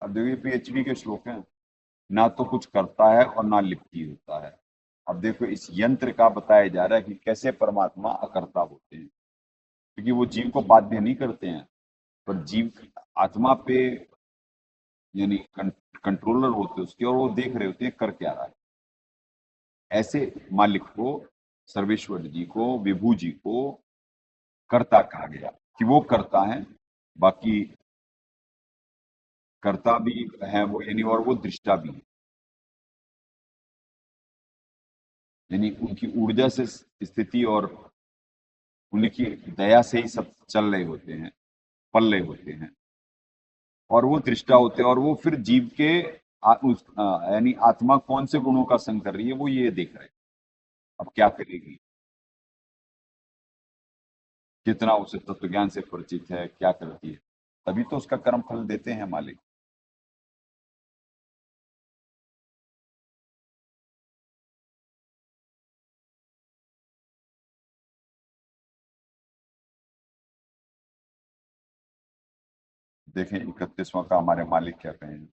अब देखिए पीएचडी के श्लोक हैं, ना तो कुछ करता है और ना लिप्ति होता है। अब देखो इस यंत्र का बताया जा रहा है कि कैसे परमात्मा अकर्ता होते हैं, क्योंकि वो जीव को बाध्य नहीं करते हैं, पर जीव आत्मा पे यानी कंट्रोलर होते उसके, और वो देख रहे होते हैं कर क्या रहा है। ऐसे मालिक को, सर्वेश्वर जी को, विभू जी को कर्ता कहा गया कि वो करता है, बाकी कर्ता भी है वो, यानी और वो दृष्टा भी है, यानी उनकी ऊर्जा से स्थिति और उनकी दया से ही सब चल रहे होते हैं, पल रहे होते हैं, और वो दृष्टा होते हैं, और वो फिर जीव के यानी आत्मा कौन से गुणों का संग कर रही है वो ये देख रहे हैं। अब क्या करेगी, कितना उसे तत्व ज्ञान से परिचित है, क्या करती है, तभी तो उसका कर्म फल देते हैं मालिक। देखें 31वां का हमारे मालिक क्या कहें।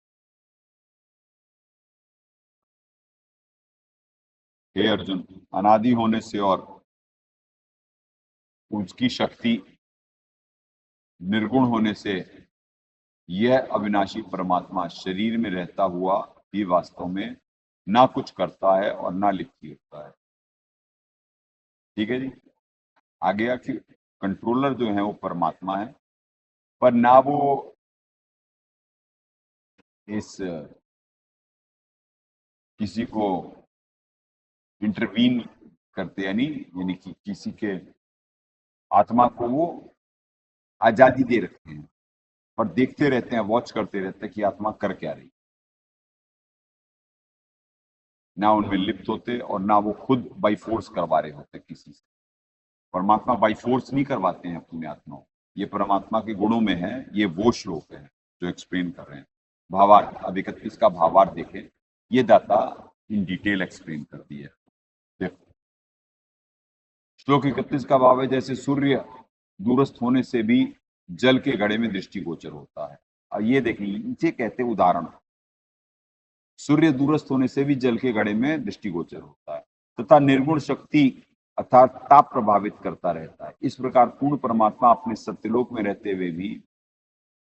हे अर्जुन, अनादि होने से और उसकी शक्ति निर्गुण होने से यह अविनाशी परमात्मा शरीर में रहता हुआ भी वास्तव में ना कुछ करता है और ना लिप्ति होता है। ठीक है जी। आ गया कि कंट्रोलर जो है वो परमात्मा है, पर ना वो इस किसी को इंटरवीन करते, यानी कि किसी के आत्मा को वो आजादी दे रखते हैं, पर देखते रहते हैं, वॉच करते रहते हैं कि आत्मा कर क्या रही, ना उनमें लिप्त होते और ना वो खुद बाई फोर्स करवा रहे होते किसी से। परमात्मा बाई फोर्स नहीं करवाते हैं अपनी आत्मा को, ये परमात्मा के गुणों में है। ये वो श्लोक है जो एक्सप्लेन कर रहे हैं। भावार्थ, अब 31 का भावार्थ देखें, ये दाता इन डिटेल एक्सप्लेन कर दिया है। देखो, श्लोक 31 का भाव है, जैसे सूर्य दूरस्थ होने से भी जल के घड़े में दृष्टिगोचर होता है। और ये देखें, इसे कहते हैं उदाहरण। सूर्य दूरस्थ होने से भी जल के घड़े में दृष्टिगोचर होता है तथा निर्गुण शक्ति अर्थात ताप प्रभावित करता रहता है। इस प्रकार पूर्ण परमात्मा अपने सत्यलोक में रहते हुए भी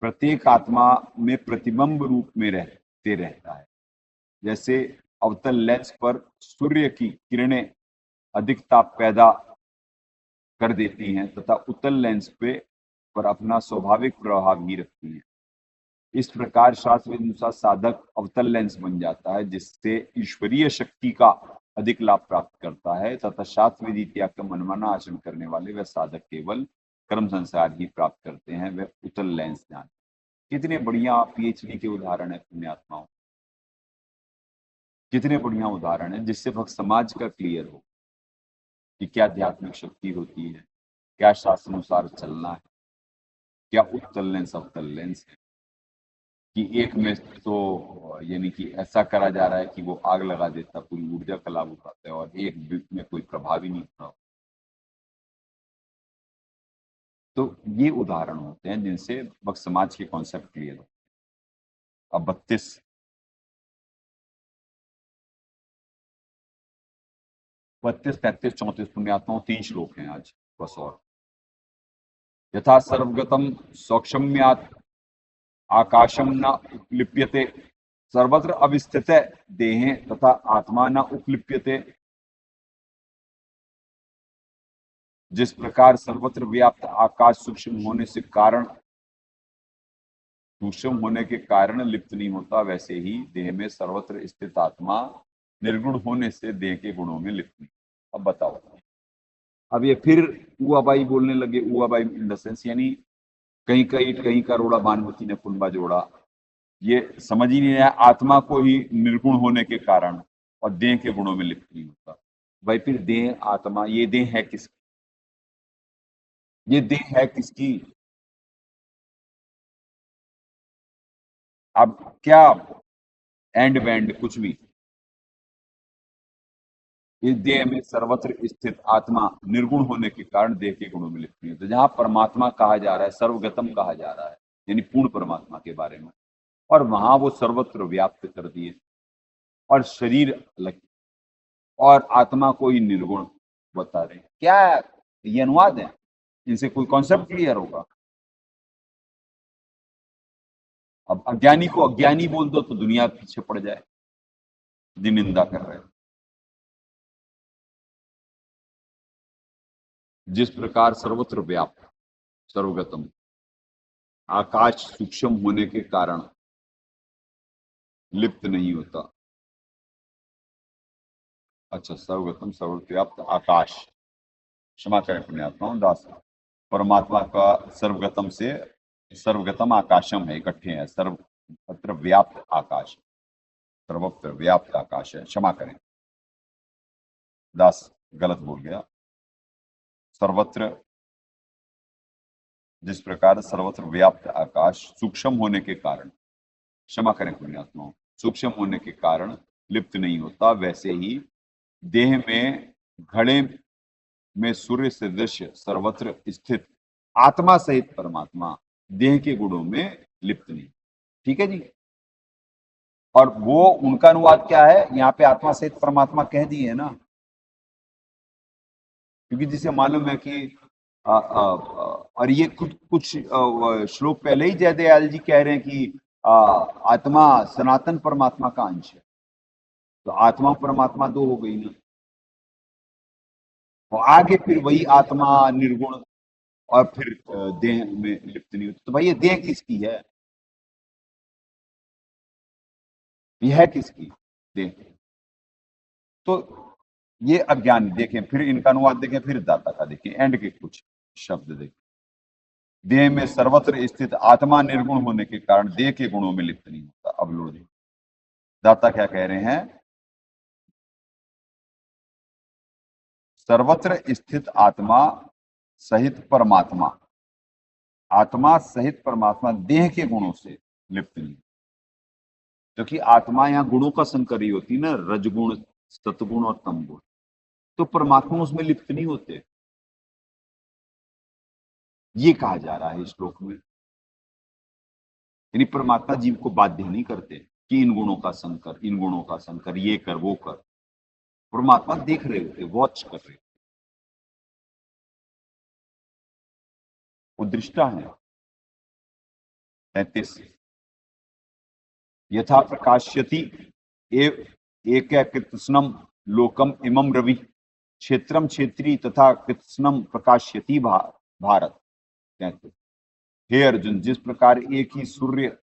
प्रत्येक आत्मा में प्रतिबिंब रूप में रहते रहता है। जैसे अवतल लेंस पर सूर्य की किरणें अधिक ताप पैदा कर देती हैं तथा उत्तल लेंस पर अपना स्वाभाविक प्रभाव ही रखती हैं। इस प्रकार शास्त्र अनुसार साधक अवतल लेंस बन जाता है, जिससे ईश्वरीय शक्ति का अधिक लाभ प्राप्त करता है तथा शास्त्र विधि त्याग का मनमाना आचरण करने वाले वह साधक केवल कर्म संसार ही प्राप्त करते हैं, वह उत्तल लेंस ज्ञान। कितने बढ़िया पीएचडी के उदाहरण है पुण्यात्माओं, कितने बढ़िया उदाहरण है, जिससे भक्त समाज का क्लियर हो कि क्या आध्यात्मिक शक्ति होती है, क्या शास्त्र अनुसार चलना है, क्या उत्तल लेंस अवतल लेंस है। कि एक में तो यानी कि ऐसा करा जा रहा है कि वो आग लगा देता, पूरी ऊर्जा का लाभ उठाता है, और एक में कोई प्रभाव ही नहीं होता। तो ये उदाहरण होते हैं जिनसे भक्त समाज के कॉन्सेप्ट क्लियर होते हैं। अब 32 33 34 पुण्यात्माओं 3 श्लोक हैं आज बस। और यथा सर्वगतम सौक्षम्यात आकाशम न उपलिप्यते सर्वत्र अविस्थित देहे तथा आत्मा न उपलिप्यते। जिस प्रकार सर्वत्र व्याप्त आकाश सूक्ष्म होने के कारण लिप्त नहीं होता, वैसे ही देह में सर्वत्र स्थित आत्मा निर्गुण होने से देह के गुणों में लिप्त नहीं। अब बताओ, अब ये फिर उआबाई बोलने लगे। उआबाई इन द सेंस यानी कहीं का ईट कहीं का रोड़ा, भानुमति ने कुंभा जोड़ा। ये समझ ही नहीं आया, आत्मा को ही निर्गुण होने के कारण और देह के गुणों में लिप्त नहीं होता। भाई फिर देह आत्मा, ये देह है किसकी? ये देह है किसकी? अब क्या एंड बैंड कुछ भी, इस देह में सर्वत्र स्थित आत्मा निर्गुण होने के कारण देह के गुणों में लिप्त नहीं होता। जहां परमात्मा कहा जा रहा है, सर्वगतम कहा जा रहा है, यानी पूर्ण परमात्मा के बारे में, और वहां वो सर्वत्र व्याप्त कर दिए और शरीर अलग और आत्मा को ही निर्गुण बता रहे हैं। क्या ये अनुवाद है? इनसे कोई कॉन्सेप्ट क्लियर होगा? अब अज्ञानी को अज्ञानी बोल दो तो दुनिया पीछे पड़ जाए, निंदा कर रहे हैं। जिस प्रकार सर्वत्र व्याप्त सर्वगतम आकाश सूक्ष्म होने के कारण लिप्त नहीं होता। अच्छा, सर्वगतम सर्वत्र व्याप्त आकाश, क्षमा करें पुण्यात्माओं, दास परमात्मा का सर्वगतम से सर्वगतम आकाशम है, इकट्ठे हैं। सर्वत्र व्याप्त आकाश, सर्वत्र व्याप्त आकाश है, क्षमा करें दास, गलत बोल गया। सर्वत्र, जिस प्रकार सर्वत्र व्याप्त आकाश सूक्ष्म होने के कारण, क्षमा करें पुण्यात्माओं, सूक्ष्म होने के कारण लिप्त नहीं होता, वैसे ही देह में घड़े में सूर्य से दृश्य सर्वत्र स्थित आत्मा सहित परमात्मा देह के गुणों में लिप्त नहीं। ठीक है जी। और वो उनका अनुवाद क्या है? यहाँ पे आत्मा सहित परमात्मा कह दिए है ना, क्योंकि जिसे मालूम है कि और ये कुछ श्लोक पहले ही जयदयाल जी कह रहे हैं कि आत्मा सनातन परमात्मा का अंश है। तो आत्मा परमात्मा दो हो गई ना, और आगे फिर वही आत्मा निर्गुण और फिर देह में लिप्त नहीं होती। तो भाई ये देह किसकी है? यह है किसकी देह? तो ये अज्ञान। देखें फिर इनका अनुवाद देखें, फिर दाता का देखें, एंड के कुछ शब्द देखें। देह में सर्वत्र स्थित आत्मा निर्गुण होने के कारण देह के गुणों में लिप्त नहीं होता। अब लो जी, दाता क्या कह रहे हैं? सर्वत्र स्थित आत्मा सहित परमात्मा, आत्मा सहित परमात्मा देह के गुणों से लिप्त नहीं, क्योंकि आत्मा यहाँ गुणों का संकर ही होती है ना, रजगुण, सतगुण और तमगुण। तो परमात्मा उसमें लिप्त नहीं होते, ये कहा जा रहा है इस श्लोक में। यानी परमात्मा जीव को बाध्य नहीं करते कि इन गुणों का संकर, इन गुणों का संकर, ये कर वो कर। परमात्मा देख रहे होते, वॉच कर रहे, वो दृष्टा है। 33 यथा प्रकाश्यति एक कृत्स्नम लोकम इमम रवि क्षेत्रम क्षेत्री तथा कृत्स्नम प्रकाश्यति भारत। कहते, हे अर्जुन, जिस प्रकार एक ही सूर्य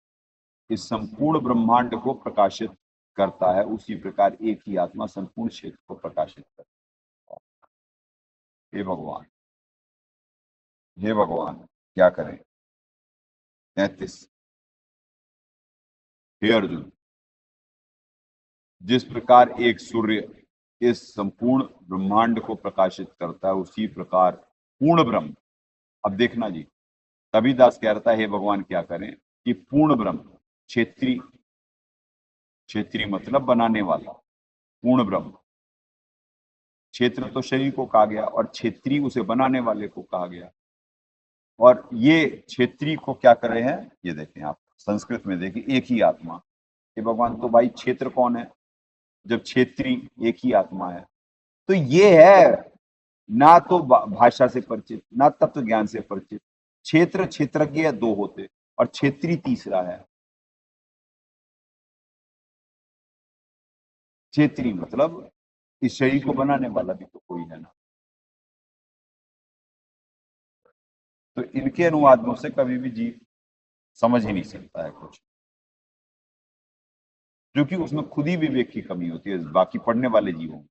इस संपूर्ण ब्रह्मांड को प्रकाशित करता है, उसी प्रकार एक ही आत्मा संपूर्ण क्षेत्र को प्रकाशित करता है। हे भगवान, हे भगवान, क्या करें? 33 हे अर्जुन, जिस प्रकार एक सूर्य इस संपूर्ण ब्रह्मांड को प्रकाशित करता है, उसी प्रकार पूर्ण ब्रह्म। अब देखना जी, तभी दास कह रहा था हे भगवान क्या करें, कि पूर्ण ब्रह्म, क्षेत्री, क्षेत्री मतलब बनाने वाला, पूर्ण ब्रह्म। क्षेत्र तो शरीर को कहा गया और क्षेत्री उसे बनाने वाले को कहा गया। और ये क्षेत्री को क्या कर रहे हैं, ये देखें आप संस्कृत में देखिए, एक ही आत्मा। हे भगवान, तो भाई क्षेत्र कौन है जब क्षेत्री एक ही आत्मा है? तो ये है ना तो भाषा से परिचित, ना तत्व ज्ञान से परिचित। क्षेत्र क्षेत्रज्ञ दो होते और क्षेत्री तीसरा है। क्षेत्री मतलब इस शरीर को बनाने वाला भी तो कोई है ना। तो इनके अनुवादों से कभी भी जीव समझ ही नहीं सकता है कुछ, क्योंकि उसमें खुद ही विवेक की कमी होती है बाकी पढ़ने वाले जीवों।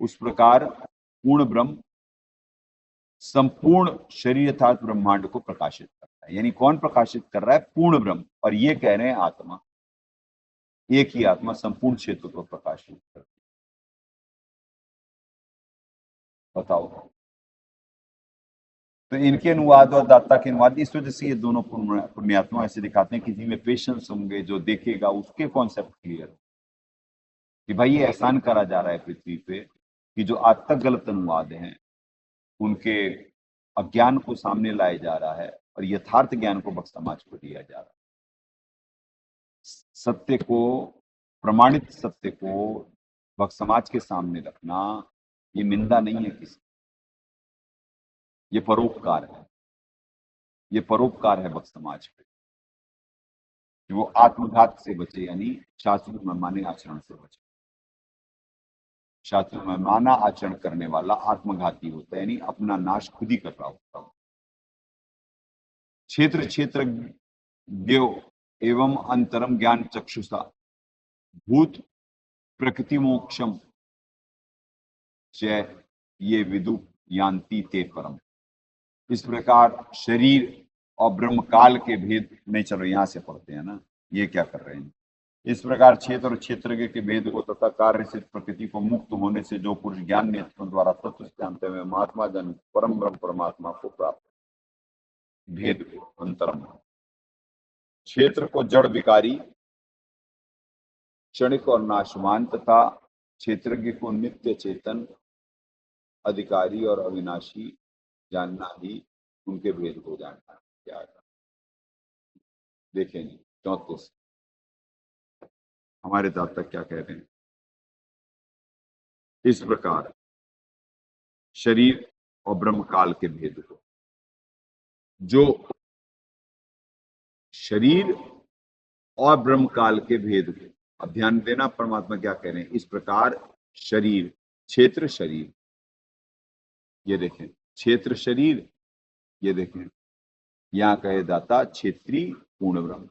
उस प्रकार पूर्ण ब्रह्म संपूर्ण शरीर अर्थात ब्रह्मांड को प्रकाशित करता है। यानी कौन प्रकाशित कर रहा है? पूर्ण ब्रह्म। और ये कह रहे हैं आत्मा, एक ही आत्मा संपूर्ण क्षेत्र को प्रकाशित करती है। बताओ, तो इनके अनुवाद और दाता के अनुवाद, इस वजह से ये दोनों पुण्यात्मा ऐसे दिखाते हैं कि जिनमें पेशेंस होंगे, जो देखेगा उसके कॉन्सेप्ट क्लियर कि भाई ये एहसान करा जा रहा है पृथ्वी पे कि जो आज तक गलत अनुवाद हैं उनके अज्ञान को सामने लाया जा रहा है और यथार्थ ज्ञान को भक्त समाज को दिया जा रहा है। सत्य को, प्रमाणित सत्य को भक्त समाज के सामने रखना ये निंदा नहीं है किसी, ये परोपकार है। ये परोपकार है भक्त समाज पे कि वो आत्मघात से बचे, यानी शास्त्र में माने आचरण से बचे। शास्त्र में माना आचरण करने वाला आत्मघाती होता है, यानी अपना नाश खुद ही कर रहा होता है। क्षेत्र क्षेत्र एवं अंतरम ज्ञान चक्षुषा भूत प्रकृति मोक्षम च ये विदु यान्ति ते परम। इस प्रकार शरीर और ब्रह्म काल के भेद नहीं, चलो यहां से पढ़ते हैं ना, ये क्या कर रहे हैं। इस प्रकार क्षेत्र और क्षेत्रज्ञ के भेद को तथा कार्य से प्रकृति को मुक्त होने से जो पुरुष ज्ञान नेत्रों द्वारा तत्व जानते हुए महात्मा जन परम ब्रह्म परमात्मा को प्राप्त, भेद को अंतरम। क्षेत्र को जड़ विकारी, क्षणिक और नाशवान तथा क्षेत्रज्ञ को नित्य चेतन, अधिकारी और अविनाशी जानना ही उनके भेद को जानना है। क्या देखेंगे 34 हमारे दाता क्या कह रहे हैं। इस प्रकार शरीर और ब्रह्म काल के भेद को, जो शरीर और ब्रह्म काल के भेद को, अब ध्यान देना परमात्मा क्या कह रहे हैं। इस प्रकार शरीर, क्षेत्र शरीर, ये देखें क्षेत्र शरीर, ये देखें यहाँ कहे दाता क्षेत्री पूर्ण ब्रह्म,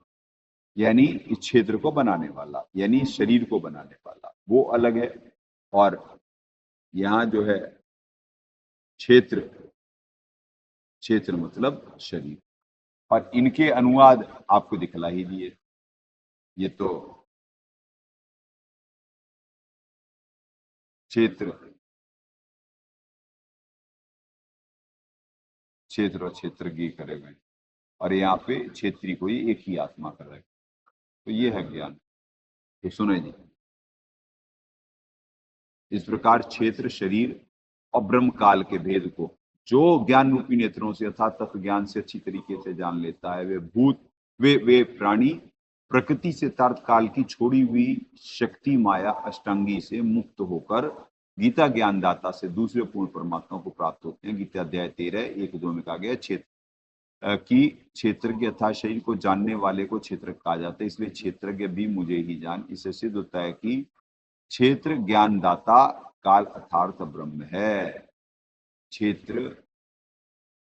यानी इस क्षेत्र को बनाने वाला, यानी शरीर को बनाने वाला वो अलग है, और यहाँ जो है क्षेत्र, क्षेत्र मतलब शरीर, और इनके अनुवाद आपको दिखला ही दिए। ये तो क्षेत्र, क्षेत्र और क्षेत्रज्ञ करे गए, और यहाँ पे क्षेत्री को ही एक ही आत्मा कर रहे। तो ये है ज्ञान। तो सुने जी, इस प्रकार क्षेत्र, शरीर और ब्रह्म काल के भेद को जो ज्ञान रूपी नेत्रों से अर्थात तत्व ज्ञान से अच्छी तरीके से जान लेता है, वे प्राणी प्रकृति से तार्थ काल की छोड़ी हुई शक्ति माया अष्टांगी से मुक्त होकर गीता ज्ञान दाता से दूसरे पूर्ण परमात्मा को प्राप्त होते हैं। गीता अध्याय 13:1-2 में कहा गया क्षेत्र की क्षेत्रज्ञ अर्थात शरीर को जानने वाले को क्षेत्र कहा जाता है, इसलिए क्षेत्रज्ञ भी मुझे ही जान। इससे सिद्ध होता है कि क्षेत्र ज्ञानदाता काल अर्थार्थ ब्रह्म है। क्षेत्र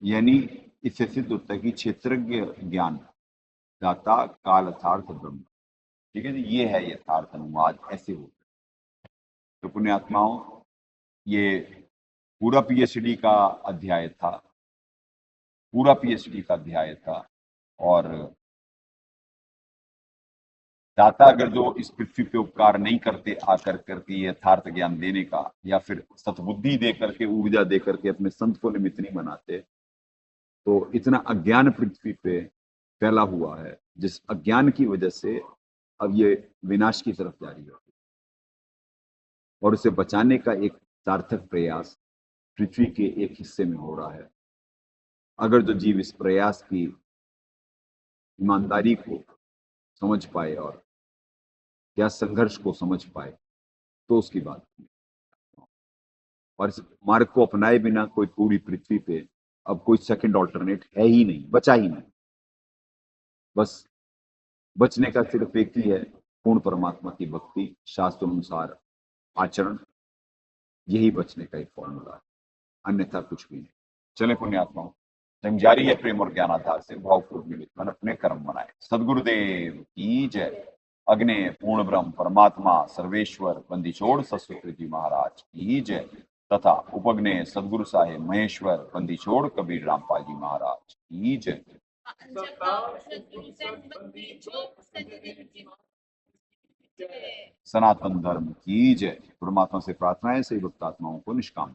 यानी इससे सिद्ध होता है कि क्षेत्रज्ञ ज्ञान दाता काल अर्थार्थ ब्रह्म। ठीक है जी, ये है यथार्थ अनुवाद, ऐसे होता है। तो पुण्यात्माओं, ये पूरा पीएचडी का अध्याय था, पूरा पीएचडी का अध्याय था। और दाता अगर जो इस पृथ्वी पे उपकार नहीं करते आकर करके यथार्थ ज्ञान देने का, या फिर सतबुद्धि दे करके, ऊर्जा दे करके अपने संत को निमित्त नहीं बनाते, तो इतना अज्ञान पृथ्वी पे फैला हुआ है, जिस अज्ञान की वजह से अब ये विनाश की तरफ जा रही है, और उसे बचाने का एक सार्थक प्रयास पृथ्वी के एक हिस्से में हो रहा है। अगर जो जीव इस प्रयास की ईमानदारी को समझ पाए और क्या संघर्ष को समझ पाए, तो उसकी बात है। और इस मार्ग को अपनाए बिना कोई पूरी पृथ्वी पे अब कोई सेकंड ऑल्टरनेट है ही नहीं, बचा ही नहीं। बस बचने का सिर्फ एक ही है, पूर्ण परमात्मा की भक्ति, शास्त्र अनुसार आचरण, यही बचने का एक फॉर्मूला है, अन्यथा कुछ भी नहीं। चले पुण्यात्माओं, जंग जारी है प्रेम और ज्ञानाधार से भावपूर्ण मिलित मन अपने कर्म बनाए। सदगुरुदेव की जय। अग्ने पूर्ण ब्रह्म परमात्मा सर्वेश्वर बंदीछोड़ सस्वती जी महाराज की जय, तथा उपग्ने सदगुरु साहेब महेश्वर बंदीछोड़ कबीर रामपाल जी महाराज की जय। सनातन धर्म की जय। परमात्मा से प्रार्थना है सही भक्तात्माओं को निष्काम